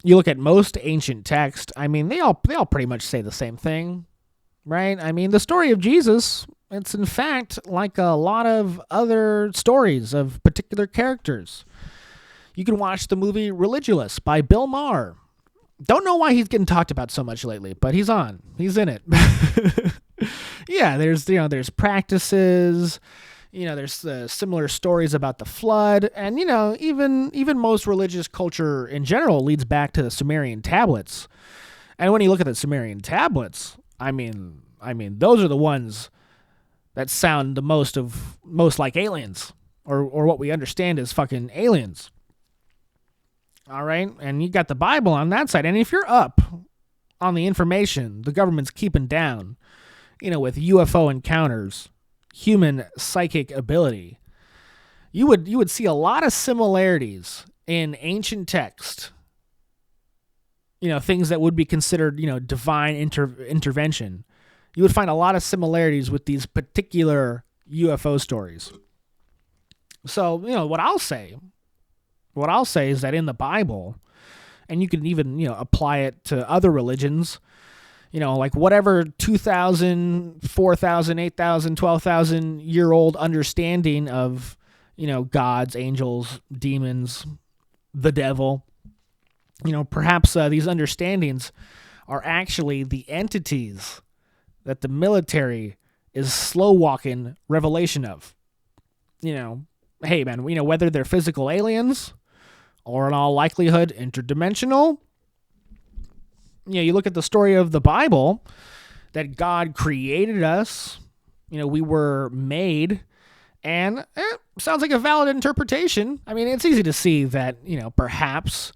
you look at most ancient texts, I mean, they all pretty much say the same thing, right? I mean, the story of Jesus, it's in fact like a lot of other stories of particular characters. You can watch the movie Religulous by Bill Maher. Don't know why he's getting talked about so much lately, but he's in it. Yeah, there's practices, there's similar stories about the flood, and even most religious culture in general leads back to the Sumerian tablets. And when you look at the Sumerian tablets, I mean those are the ones that sound the most like aliens, or what we understand as fucking aliens. All right, and you got the Bible on that side, and if you're up on the information the government's keeping down, with UFO encounters, human psychic ability, you would see a lot of similarities in ancient text. Things that would be considered, divine intervention. You would find a lot of similarities with these particular UFO stories. So, what I'll say is that in the Bible, and you can even, apply it to other religions, like whatever 2,000, 4,000, 8,000, 12,000 year old understanding of, gods, angels, demons, the devil, perhaps these understandings are actually the entities that the military is slow walking revelation of. Hey man, whether they're physical aliens or in all likelihood interdimensional. You look at the story of the Bible, that God created us, we were made, and sounds like a valid interpretation. I mean, it's easy to see that, perhaps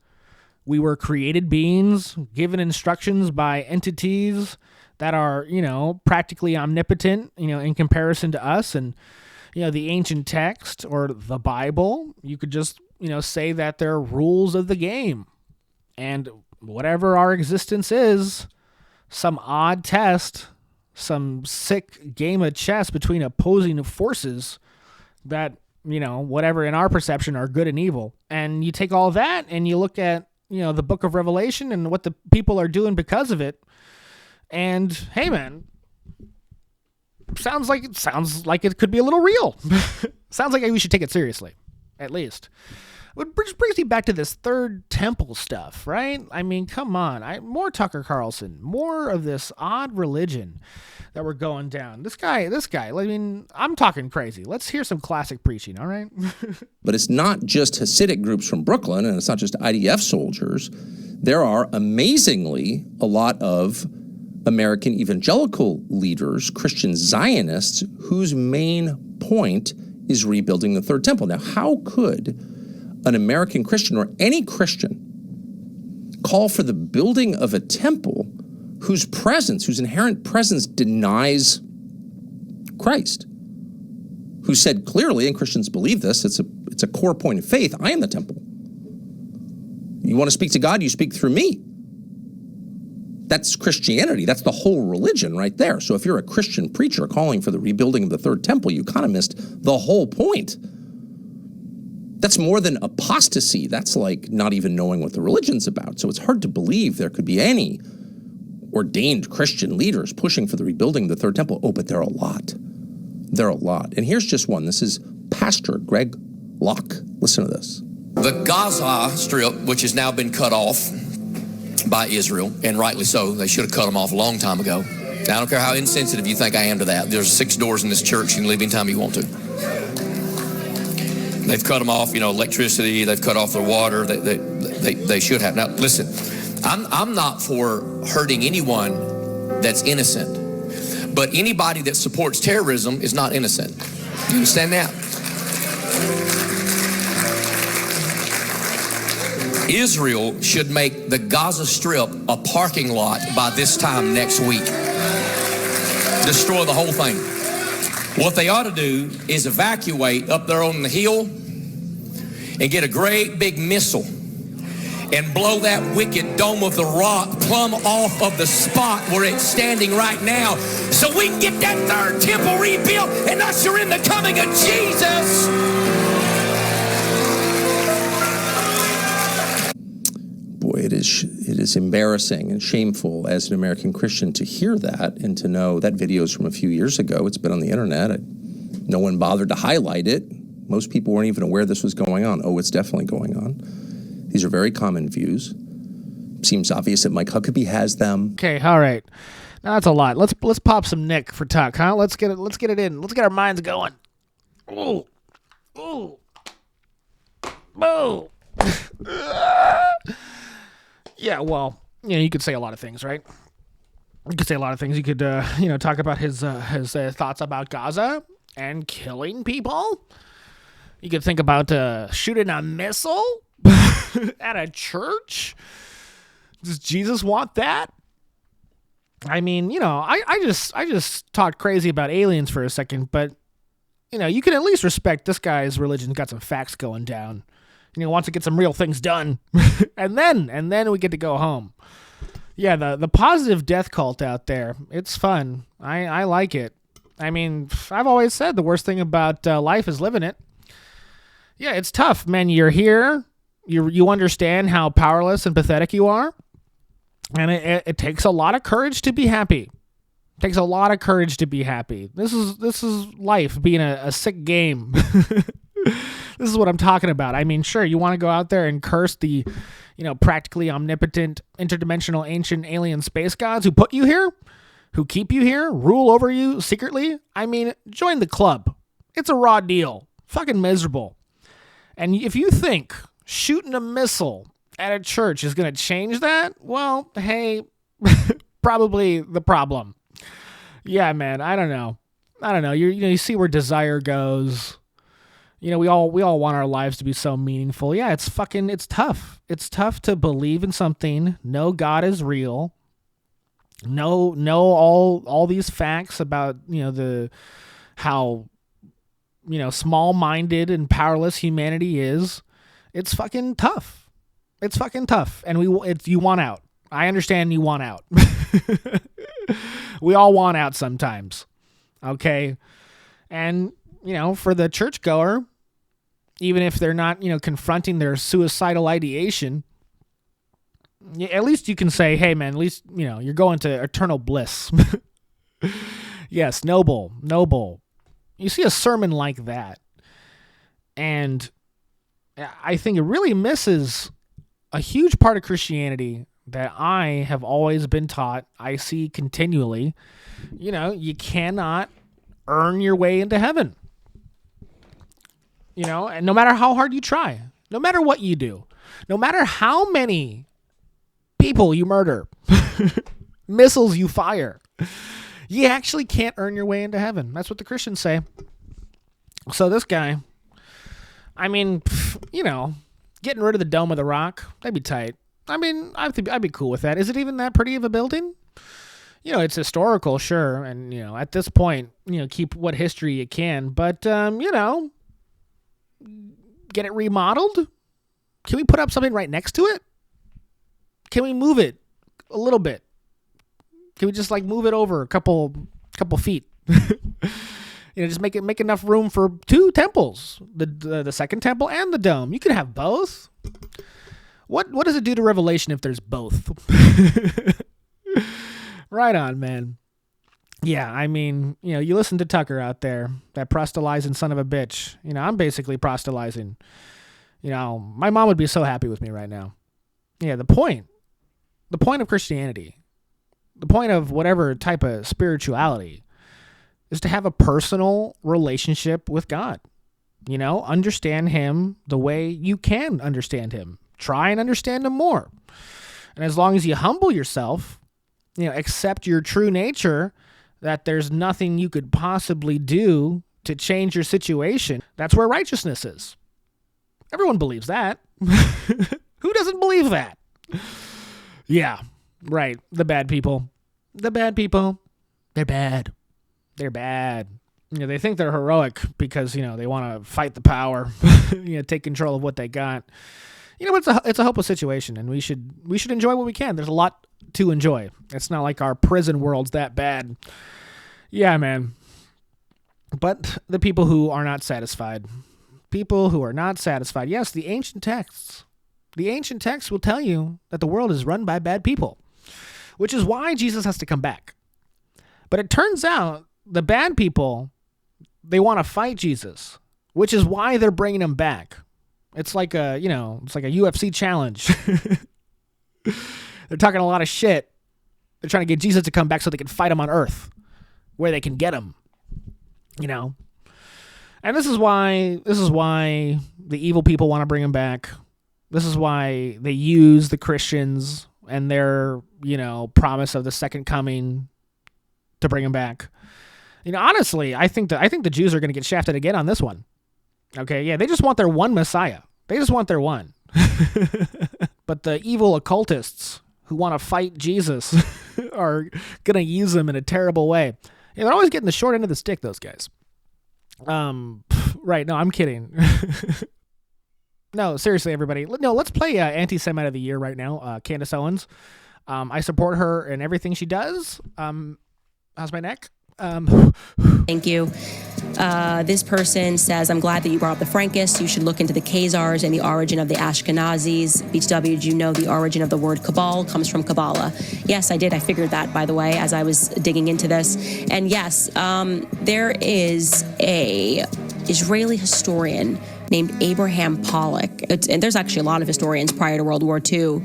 we were created beings given instructions by entities that are, practically omnipotent, in comparison to us. And, the ancient text or the Bible, you could just, say that they're rules of the game. And whatever our existence is, some odd test, some sick game of chess between opposing forces that, whatever in our perception are good and evil. And you take all that and you look at, the book of Revelation and what the people are doing because of it. And hey, man, sounds like it could be a little real. Sounds like we should take it seriously, at least. Which brings me back to this third temple stuff, right? I mean, come on. More Tucker Carlson, more of this odd religion that we're going down. This guy, I mean, I'm talking crazy. Let's hear some classic preaching, all right? But it's not just Hasidic groups from Brooklyn, and it's not just IDF soldiers. There are amazingly a lot of American evangelical leaders, Christian Zionists, whose main point is rebuilding the third temple. Now, how could an American Christian or any Christian call for the building of a temple whose inherent presence denies Christ, who said clearly, and Christians believe this, it's a core point of faith, I am the temple. You want to speak to God, you speak through me. That's Christianity. That's the whole religion right there. So if you're a Christian preacher calling for the rebuilding of the third temple, you kind of missed the whole point. That's more than apostasy. That's like not even knowing what the religion's about. So it's hard to believe there could be any ordained Christian leaders pushing for the rebuilding of the third temple. Oh, but there are a lot. There are a lot. And here's just one. This is Pastor Greg Locke. Listen to this. The Gaza Strip, which has now been cut off by Israel, and rightly so. They should have cut them off a long time ago. Now, I don't care how insensitive you think I am to that. There's 6 doors in this church. You can leave anytime you want to. They've cut them off, electricity. They've cut off their water. They should have. Now, listen, I'm not for hurting anyone that's innocent. But anybody that supports terrorism is not innocent. You understand that? Israel should make the Gaza Strip a parking lot by this time next week. Destroy the whole thing. What they ought to do is evacuate up there on the hill and get a great big missile and blow that wicked dome of the rock plumb off of the spot where it's standing right now so we can get that third temple rebuilt and usher in the coming of Jesus. Boy, it is embarrassing and shameful as an American Christian to hear that and to know that video is from a few years ago. It's been on the internet. No one bothered to highlight it. Most people weren't even aware this was going on. Oh, it's definitely going on. These are very common views. Seems obvious that Mike Huckabee has them. Okay, all right. Now that's a lot. Let's pop some Nick for Tuck, huh? Let's get it in. Let's get our minds going. Ooh. Ooh. Boo. Yeah, well, you could say a lot of things, right? You could say a lot of things. You could, talk about his thoughts about Gaza and killing people. You could think about shooting a missile at a church. Does Jesus want that? I mean, I just talked crazy about aliens for a second, but you can at least respect this guy's religion. Got some facts going down. Wants to get some real things done, and then we get to go home. Yeah, the positive death cult out there, it's fun. I like it. I mean, I've always said the worst thing about life is living it. Yeah, it's tough, man. You're here, You understand how powerless and pathetic you are, and it takes a lot of courage to be happy. It takes a lot of courage to be happy. This is life being a sick game. This is what I'm talking about. I mean, sure, you want to go out there and curse the, practically omnipotent, interdimensional, ancient alien space gods who put you here, who keep you here, rule over you secretly. I mean, join the club. It's a raw deal. Fucking miserable. And if you think shooting a missile at a church is going to change that, well, hey, probably the problem. Yeah, man, I don't know. You see where desire goes. We all want our lives to be so meaningful. Yeah, it's tough. It's tough to believe in something, know God is real, know all these facts about, how small-minded and powerless humanity is. It's fucking tough. It's fucking tough. And you want out. I understand you want out. We all want out sometimes. Okay? And, for the churchgoer, even if they're not, confronting their suicidal ideation, at least you can say, hey, man, at least, you're going to eternal bliss. Yes, noble. You see a sermon like that, and I think it really misses a huge part of Christianity that I have always been taught, I see continually. You cannot earn your way into heaven. And no matter how hard you try, no matter what you do, no matter how many people you murder, missiles you fire, you actually can't earn your way into heaven. That's what the Christians say. So this guy, I mean, getting rid of the Dome of the Rock, that'd be tight. I mean, I'd be cool with that. Is it even that pretty of a building? It's historical, sure. And, at this point, keep what history you can. But, get it remodeled? Can we put up something right next to it? Can we move it a little bit? Can we just move it over a couple feet? Just make enough room for two temples, the second temple and the dome. You can have both. What does it do to Revelation if there's both? Right on, man. Yeah, I mean, you listen to Tucker out there, that proselytizing son of a bitch. I'm basically proselytizing. My mom would be so happy with me right now. Yeah, the point of Christianity, the point of whatever type of spirituality is to have a personal relationship with God. Understand him the way you can understand him. Try and understand him more. And as long as you humble yourself, accept your true nature, that there's nothing you could possibly do to change your situation, that's where righteousness is. Everyone believes that. Who doesn't believe that? Yeah, right. The bad people. They're bad. They're bad. They think they're heroic because, they want to fight the power, take control of what they got. It's a hopeless situation, and we should enjoy what we can. There's a lot to enjoy. It's not like our prison world's that bad. Yeah, man. But the people who are not satisfied. Yes, the ancient texts. The ancient texts will tell you that the world is run by bad people, which is why Jesus has to come back. But it turns out the bad people, they want to fight Jesus, which is why they're bringing him back. It's like a UFC challenge. They're talking a lot of shit. They're trying to get Jesus to come back so they can fight him on earth, where they can get him. And this is why the evil people want to bring him back. This is why they use the Christians and their, promise of the second coming to bring him back. Honestly, I think the Jews are going to get shafted again on this one. Okay, yeah, they just want their one Messiah. They just want their one. But the evil occultists who want to fight Jesus are going to use him in a terrible way. Yeah, they're always getting the short end of the stick, those guys. Right, no, I'm kidding. No, seriously, everybody. No, let's play Anti-Semite of the Year right now, Candace Owens. I support her in everything she does. How's my neck? Thank you. This person says, I'm glad that you brought up the Frankists. You should look into the Khazars and the origin of the Ashkenazis. BTW, did you know the origin of the word Cabal comes from Kabbalah? Yes, I did. I figured that, by the way, as I was digging into this. And yes, there is a Israeli historian named Abraham Pollock. And there's actually a lot of historians prior to World War II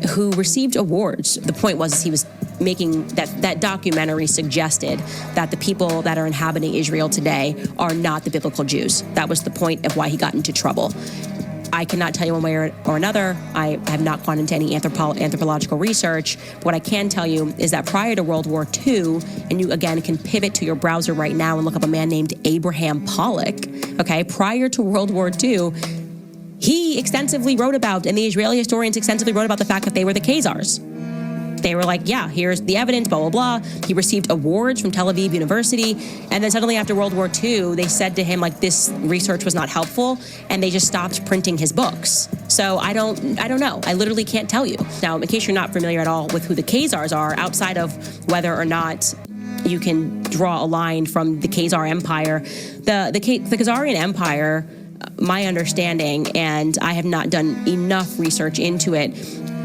who received awards. The point was he was making that documentary suggested that the people that are inhabiting Israel today are not the biblical Jews. That was the point of why he got into trouble. I cannot tell you one way or another. I have not gone into any anthropological research. What I can tell you is that prior to World War II, and you again can pivot to your browser right now and look up a man named Abraham Pollock, okay, prior to World War II, he extensively wrote about, and the Israeli historians extensively wrote about the fact that they were the Khazars. They were like, yeah, here's the evidence, blah, blah, blah. He received awards from Tel Aviv University. And then suddenly after World War II, they said to him, like, this research was not helpful. And they just stopped printing his books. So I don't know. I literally can't tell you. Now, in case you're not familiar at all with who the Khazars are, outside of whether or not you can draw a line from the Khazar Empire, the Khazarian Empire, my understanding, and I have not done enough research into it,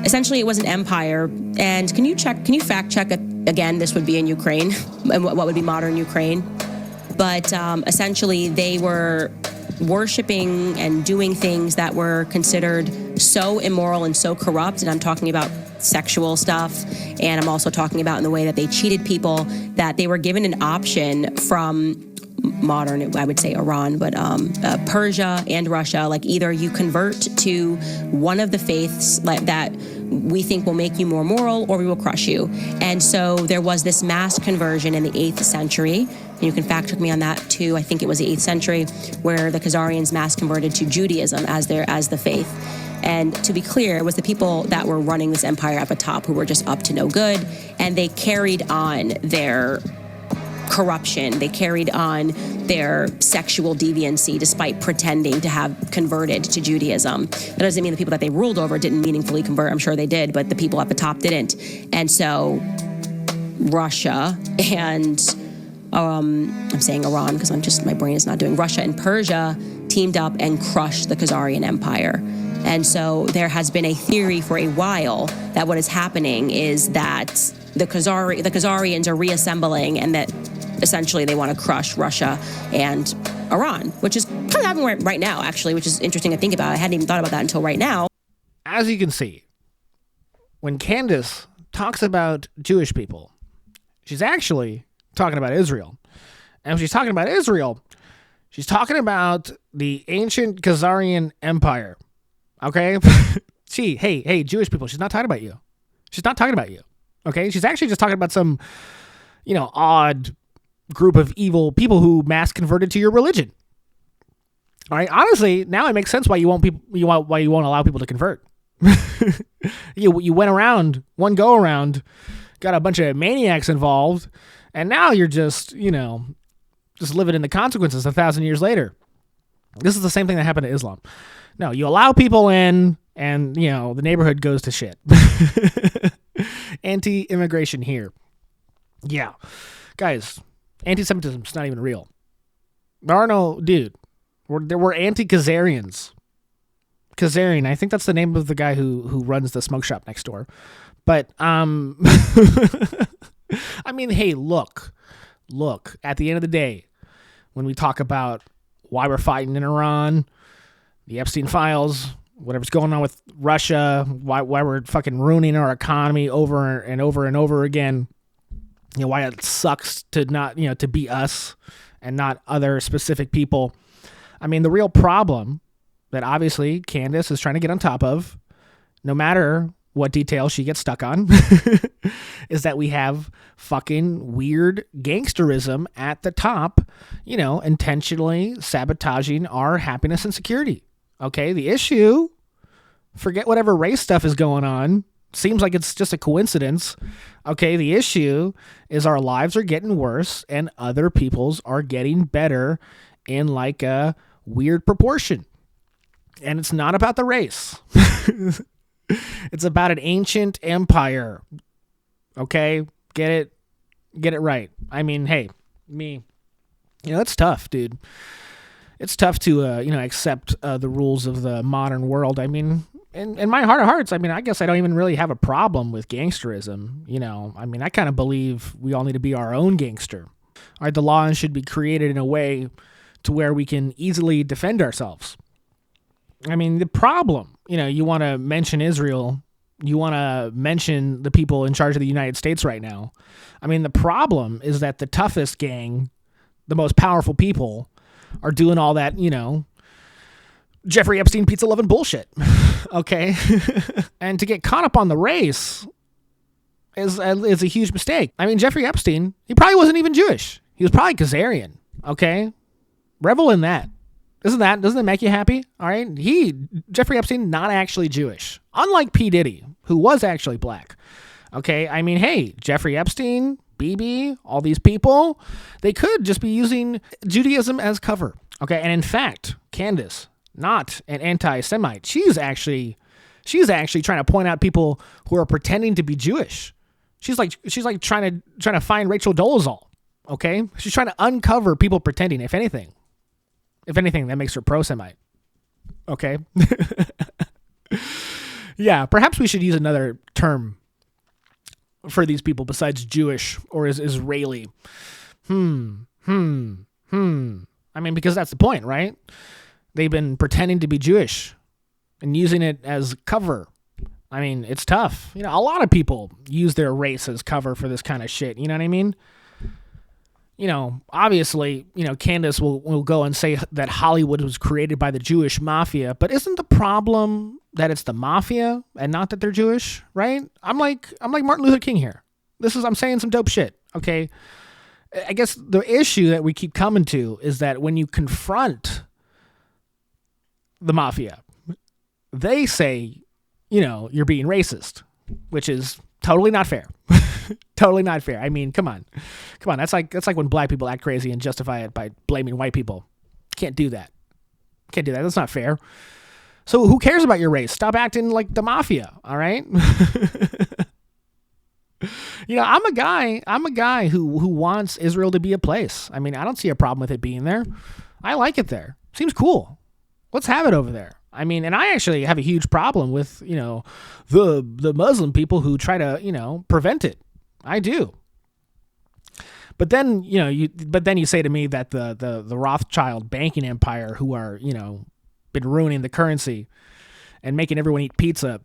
essentially, it was an empire. And can you fact check it again? This would be in Ukraine, and what would be modern Ukraine. But essentially, they were worshiping and doing things that were considered so immoral and so corrupt. And I'm talking about sexual stuff. And I'm also talking about in the way that they cheated people, that they were given an option from modern, I would say Iran, but Persia and Russia, like either you convert to one of the faiths that we think will make you more moral, or we will crush you. And so there was this mass conversion in the 8th century. And you can fact check me on that too. I think it was the 8th century where the Khazarians mass converted to Judaism as the faith. And to be clear, it was the people that were running this empire at the top who were just up to no good, and they carried on their corruption. They carried on their sexual deviancy despite pretending to have converted to Judaism. That doesn't mean the people that they ruled over didn't meaningfully convert. I'm sure they did, but the people at the top didn't. And so Russia and I'm saying Iran because my brain is not doing. Russia and Persia teamed up and crushed the Khazarian Empire. And so there has been a theory for a while that what is happening is that the Khazarians are reassembling, and that essentially they want to crush Russia and Iran, which is kind of happening right now, actually, which is interesting to think about. I hadn't even thought about that until right now. As you can see, when Candace talks about Jewish people, she's actually talking about Israel. And when she's talking about Israel, she's talking about the ancient Khazarian Empire. Okay? Hey, Jewish people, she's not talking about you. She's not talking about you. Okay? She's actually just talking about some, odd group of evil people who mass converted to your religion. All right? Honestly, now it makes sense why you won't allow people to convert. You went around, one go around, got a bunch of maniacs involved, and now you're just living in the consequences 1,000 years later. This is the same thing that happened to Islam. No, you allow people in, and, the neighborhood goes to shit. Anti-immigration here. Yeah. Guys, anti-Semitism's not even real. There are no, dude. There were anti-Khazarians. Khazarian, I think that's the name of the guy who runs the smoke shop next door. But, I mean, hey, look, at the end of the day, when we talk about why we're fighting in Iran, the Epstein files, whatever's going on with Russia, why we're fucking ruining our economy over and over and over again, why it sucks to not, to be us and not other specific people. I mean, the real problem that obviously Candace is trying to get on top of, no matter what detail she gets stuck on, is that we have fucking weird gangsterism at the top, intentionally sabotaging our happiness and security. Okay, the issue, forget whatever race stuff is going on. Seems like it's just a coincidence. Okay, the issue is our lives are getting worse and other people's are getting better in like a weird proportion. And it's not about the race. It's about an ancient empire. Okay? Get it right. I mean, hey, me, It's tough, dude. It's tough to, accept the rules of the modern world. I mean, in my heart of hearts, I mean, I guess I don't even really have a problem with gangsterism. I mean, I kind of believe we all need to be our own gangster. All right, the law should be created in a way to where we can easily defend ourselves. I mean, the problem, you want to mention Israel, you want to mention the people in charge of the United States right now. I mean, the problem is that the toughest gang, the most powerful people, are doing all that, Jeffrey Epstein pizza loving bullshit. Okay. And to get caught up on the race is a huge mistake. I mean, Jeffrey Epstein, he probably wasn't even Jewish. He was probably Khazarian. Okay. Revel in that. Doesn't that make you happy? All right. Jeffrey Epstein, not actually Jewish. Unlike P. Diddy, who was actually black. Okay. I mean, hey, Jeffrey Epstein, BB, all these people, they could just be using Judaism as cover. Okay. And in fact, Candace, not an anti-Semite, she's actually trying to point out people who are pretending to be Jewish. She's like trying to find Rachel Dolezal. Okay. She's trying to uncover people pretending, if anything, that makes her pro-Semite. Okay. Yeah. Perhaps we should use another term for these people besides Jewish or is Israeli. I mean, because that's the point, right? They've been pretending to be Jewish and using it as cover. I mean, it's tough. A lot of people use their race as cover for this kind of shit. You know what I mean? Obviously, Candace will go and say that Hollywood was created by the Jewish mafia, but isn't the problem that it's the mafia and not that they're Jewish, right? I'm like Martin Luther King here. I'm saying some dope shit, okay? I guess the issue that we keep coming to is that when you confront the mafia, they say, you're being racist, which is totally not fair. Totally not fair. I mean, come on. That's like when black people act crazy and justify it by blaming white people. Can't do that. That's not fair. So who cares about your race? Stop acting like the mafia. All right. I'm a guy who wants Israel to be a place. I mean, I don't see a problem with it being there. I like it there. Seems cool. Let's have it over there. I mean, and I actually have a huge problem with, the Muslim people who try to, prevent it. I do. But then, you say to me that the Rothschild banking empire who are, been ruining the currency and making everyone eat pizza,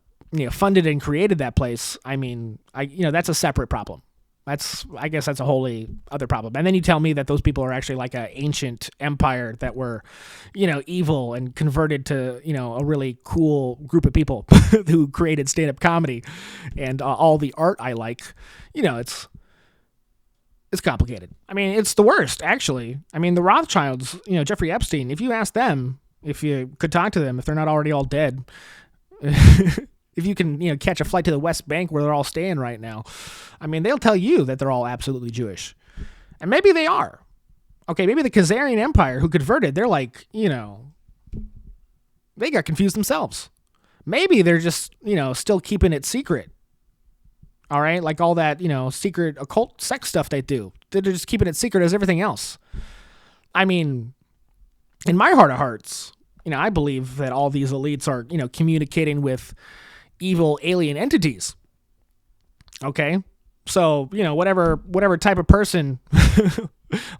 funded and created that place. I mean, that's a separate problem. I guess that's a wholly other problem. And then you tell me that those people are actually like an ancient empire that were, evil and converted to, a really cool group of people who created stand-up comedy and all the art I like. It's complicated. I mean, it's the worst, actually. I mean, the Rothschilds, Jeffrey Epstein, if you ask them, if you could talk to them, if they're not already all dead, if you can, catch a flight to the West Bank where they're all staying right now, I mean, they'll tell you that they're all absolutely Jewish. And maybe they are. Okay, maybe the Khazarian Empire who converted, they're like, they got confused themselves. Maybe they're just, still keeping it secret. All right, like all that, secret occult sex stuff they do. They're just keeping it secret as everything else. I mean, in my heart of hearts, I believe that all these elites are, communicating with evil alien entities. Okay? So, whatever type of person,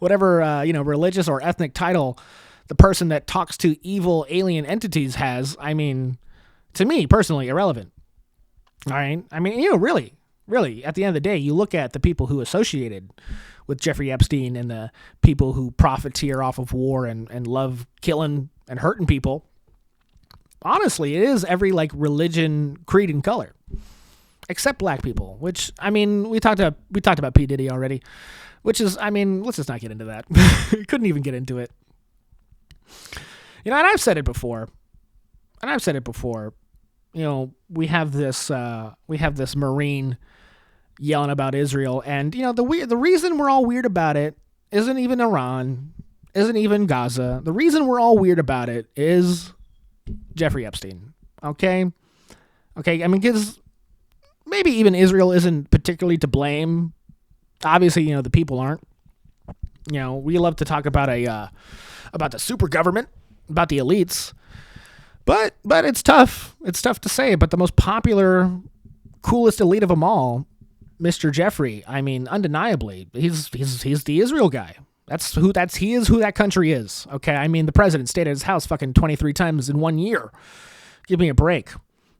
whatever, religious or ethnic title the person that talks to evil alien entities has, I mean, to me, personally, irrelevant. All right? I mean, really, at the end of the day, you look at the people who associated with Jeffrey Epstein and the people who profiteer off of war and love killing and hurting people. Honestly, it is every religion, creed, and color, except black people. Which, I mean, we talked about P. Diddy already. Which is, I mean, let's just not get into that. Couldn't even get into it. And I've said it before. We have this Marine yelling about Israel, and the reason we're all weird about it isn't even Iran, isn't even Gaza. The reason we're all weird about it is Jeffrey Epstein. Okay. I mean, because maybe even Israel isn't particularly to blame. Obviously, the people aren't. We love to talk about about the super government, about the elites, but it's tough. It's tough to say. But the most popular, coolest elite of them all, Mr. Jeffrey. I mean, undeniably, he's the Israel guy. He is who that country is. Okay, I mean, the president stayed at his house fucking 23 times in 1 year. Give me a break.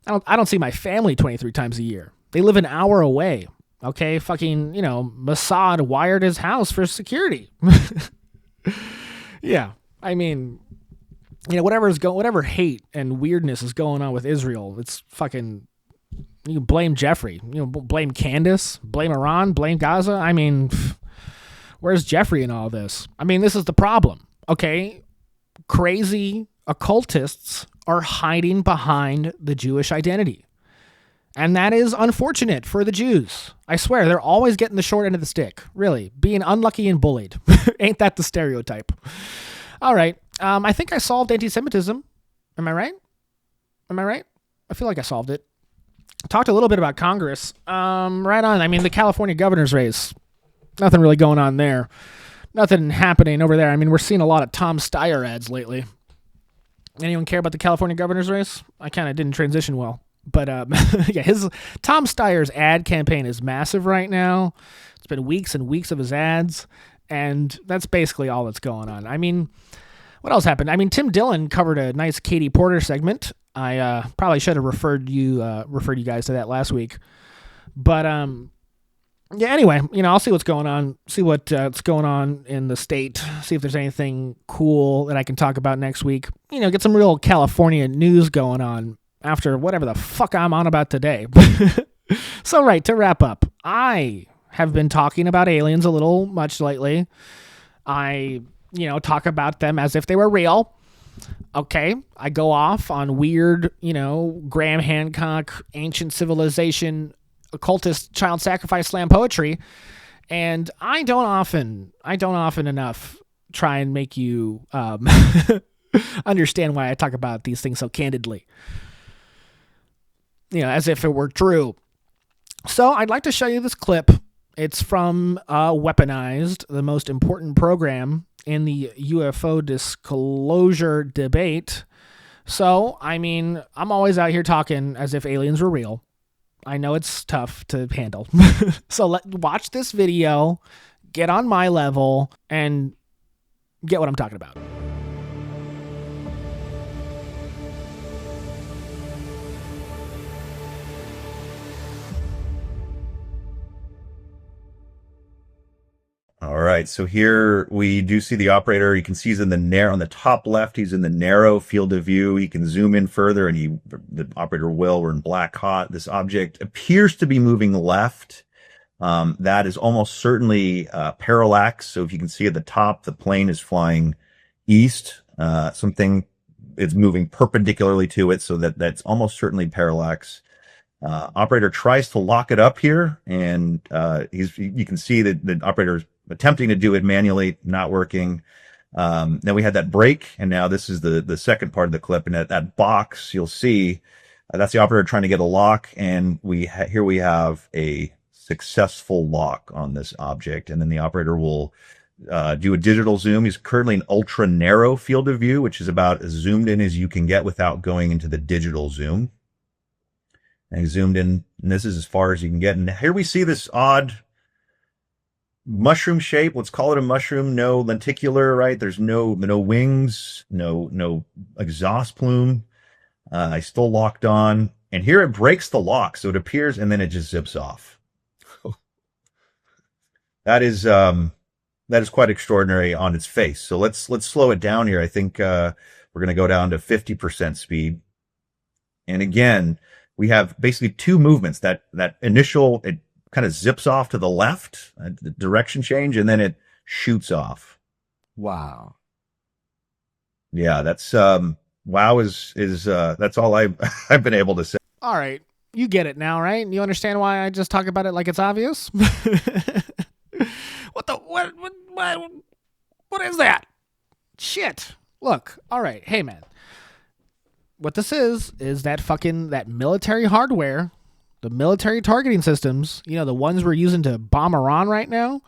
I don't see my family 23 times a year. They live an hour away. Okay, fucking, Mossad wired his house for security. Yeah, I mean, whatever hate and weirdness is going on with Israel, it's fucking. You can blame Jeffrey. Blame Candace. Blame Iran. Blame Gaza. I mean, where's Jeffrey in all this? I mean, this is the problem. Okay, crazy occultists are hiding behind the Jewish identity. And that is unfortunate for the Jews. I swear, they're always getting the short end of the stick. Really. Being unlucky and bullied. Ain't that the stereotype? All right. I think I solved anti-Semitism. Am I right? I feel like I solved it. Talked a little bit about Congress. Right on. I mean, the California governor's race. Nothing really going on there. Nothing happening over there. I mean, we're seeing a lot of Tom Steyer ads lately. Anyone care about the California governor's race? I kind of didn't transition well. But yeah, Tom Steyer's ad campaign is massive right now. It's been weeks and weeks of his ads, and that's basically all that's going on. I mean, what else happened? I mean, Tim Dillon covered a nice Katie Porter segment. I probably should have referred you guys to that last week. But yeah, anyway, I'll see what's going on. See what's going on in the state. See if there's anything cool that I can talk about next week. Get some real California news going on after whatever the fuck I'm on about today. So, right, to wrap up, I have been talking about aliens a little much lately. I, talk about them as if they were real. Okay, I go off on weird, Graham Hancock, ancient civilization, occultist, child sacrifice, slam poetry, and I don't often enough try and make you understand why I talk about these things so candidly. As if it were true. So I'd like to show you this clip. It's from Weaponized, the most important program in the UFO disclosure debate. So, I mean, I'm always out here talking as if aliens were real. I know it's tough to handle. So watch this video, get on my level, and get what I'm talking about. All right, so here we do see the operator. You can see he's in on the top left. He's in the narrow field of view. He can zoom in further, and the operator will. We're in black hot. This object appears to be moving left. That is almost certainly parallax. So if you can see at the top, the plane is flying east. Something is moving perpendicularly to it, so that's almost certainly parallax. Operator tries to lock it up here, and you can see that the operator is attempting to do it manually, not working. Then we had that break, and now this is the second part of the clip. And at that box, you'll see that's the operator trying to get a lock, and here we have a successful lock on this object. And then the operator will do a digital zoom. He's currently in ultra narrow field of view, which is about as zoomed in as you can get without going into the digital zoom. And he zoomed in, and this is as far as you can get. And here we see this odd mushroom shape. Let's call it a mushroom. No lenticular, right? There's no wings, no exhaust plume. I still locked on, and here it breaks the lock, so it appears, and then it just zips off. That is quite extraordinary on its face. So let's slow it down here. I think we're going to go down to 50% speed, and again, we have basically two movements. That initial, it kind of zips off to the left, the direction change, and then it shoots off. Wow. Yeah, that's wow is that's all I've been able to say. All right, you get it now, right? You understand why I just talk about it like it's obvious? What is that? Shit. Look, all right, hey man. What this is that military hardware, the military targeting systems, the ones we're using to bomb Iran right now.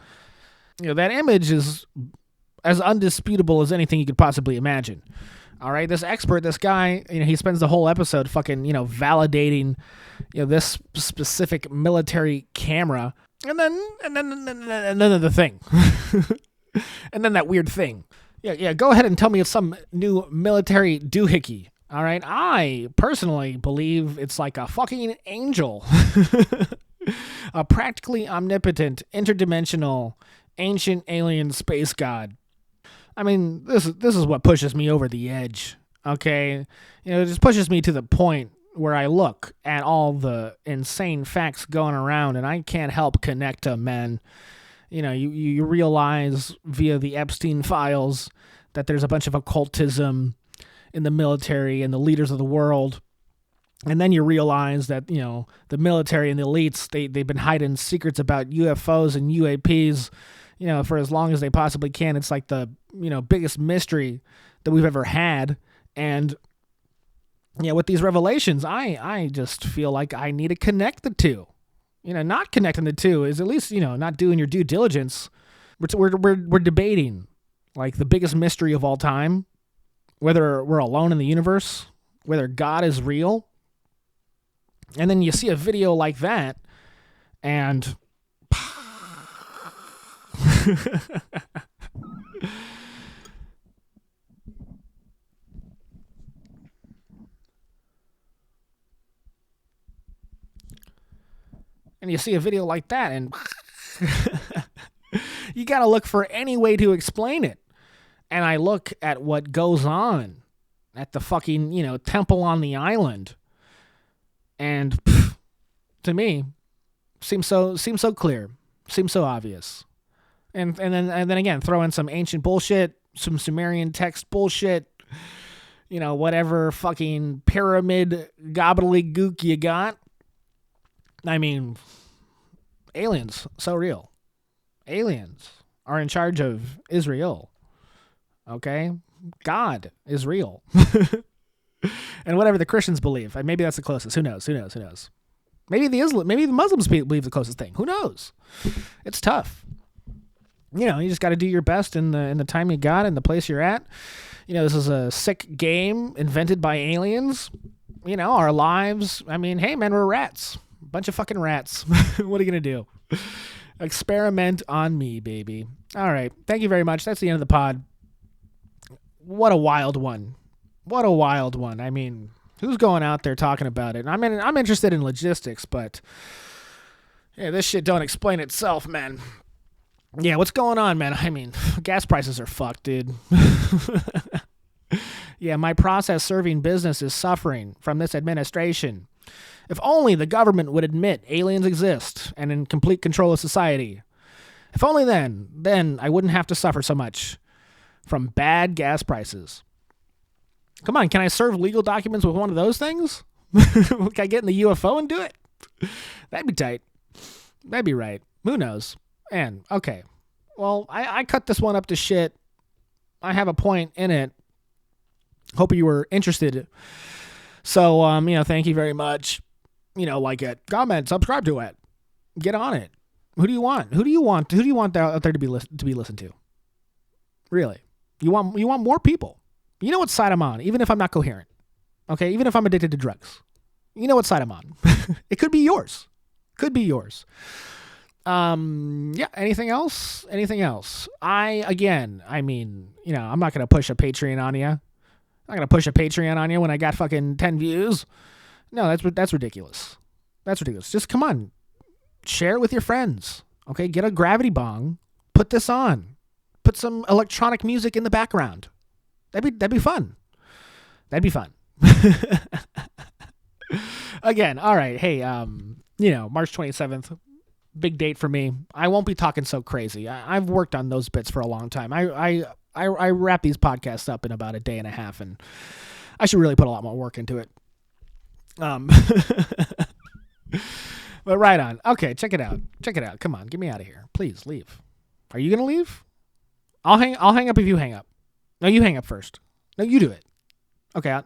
That image is as undisputable as anything you could possibly imagine. All right, this expert, this guy, he spends the whole episode fucking, validating, this specific military camera, and then the thing, and then that weird thing. Yeah. Go ahead and tell me it's some new military doohickey. All right, I personally believe it's like a fucking angel, a practically omnipotent, interdimensional, ancient alien space god. I mean, this is what pushes me over the edge, okay? It just pushes me to the point where I look at all the insane facts going around and I can't help connect them, man. You realize via the Epstein files that there's a bunch of occultism in the military and the leaders of the world. And then you realize that, the military and the elites, they've been hiding secrets about UFOs and UAPs, for as long as they possibly can. It's like the, biggest mystery that we've ever had. And, with these revelations, I just feel like I need to connect the two. Not connecting the two is at least, not doing your due diligence. We're debating, like, the biggest mystery of all time, whether we're alone in the universe, whether God is real. And then you see a video like that, and you see a video like that, and you got to look for any way to explain it. And I look at what goes on at the fucking, temple on the island, and to me, seems so clear, seems so obvious. And then again, throw in some ancient bullshit, some Sumerian text bullshit, whatever fucking pyramid gobbledygook you got. I mean, aliens, so real. Aliens are in charge of Israel. Okay? God is real. And whatever the Christians believe, maybe that's the closest. Who knows? Maybe the Muslims believe the closest thing. Who knows? It's tough. You just got to do your best in the time you got and the place you're at. This is a sick game invented by aliens. Our lives. I mean, hey man, we're rats. A bunch of fucking rats. What are you gonna do? Experiment on me, baby. All right. Thank you very much. That's the end of the pod. What a wild one. I mean, who's going out there talking about it? I'm interested in logistics, but this shit don't explain itself, man. Yeah, what's going on, man? I mean, gas prices are fucked, dude. Yeah, my process serving business is suffering from this administration. If only the government would admit aliens exist and in complete control of society. If only then I wouldn't have to suffer so much from bad gas prices. Come on, can I serve legal documents with one of those things? Can I get in the UFO and do it? That'd be tight. That'd be right. Who knows? And, okay. Well, I cut this one up to shit. I have a point in it. Hope you were interested. So, thank you very much. Like it, comment, subscribe to it. Get on it. Who do you want? Who do you want out there to be listened to? Really? You want more people. You know what side I'm on, even if I'm not coherent. Okay? Even if I'm addicted to drugs. You know what side I'm on. It could be yours. Yeah, anything else? I'm not going to push a Patreon on you. I'm not going to push a Patreon on you when I got fucking 10 views. No, that's ridiculous. Just come on. Share it with your friends. Okay? Get a gravity bong. Put this on. Put some electronic music in the background. That'd be fun. Again, all right. Hey, March 27th, big date for me. I won't be talking so crazy. I've worked on those bits for a long time. I wrap these podcasts up in about a day and a half, and I should really put a lot more work into it. But right on. Okay, check it out. Come on, get me out of here. Please leave. Are you gonna leave? I'll hang up if you hang up. No, you hang up first. No, you do it. Okay.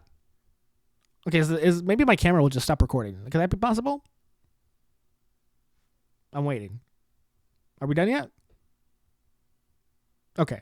Okay, is maybe my camera will just stop recording. Can that be possible? I'm waiting. Are we done yet? Okay.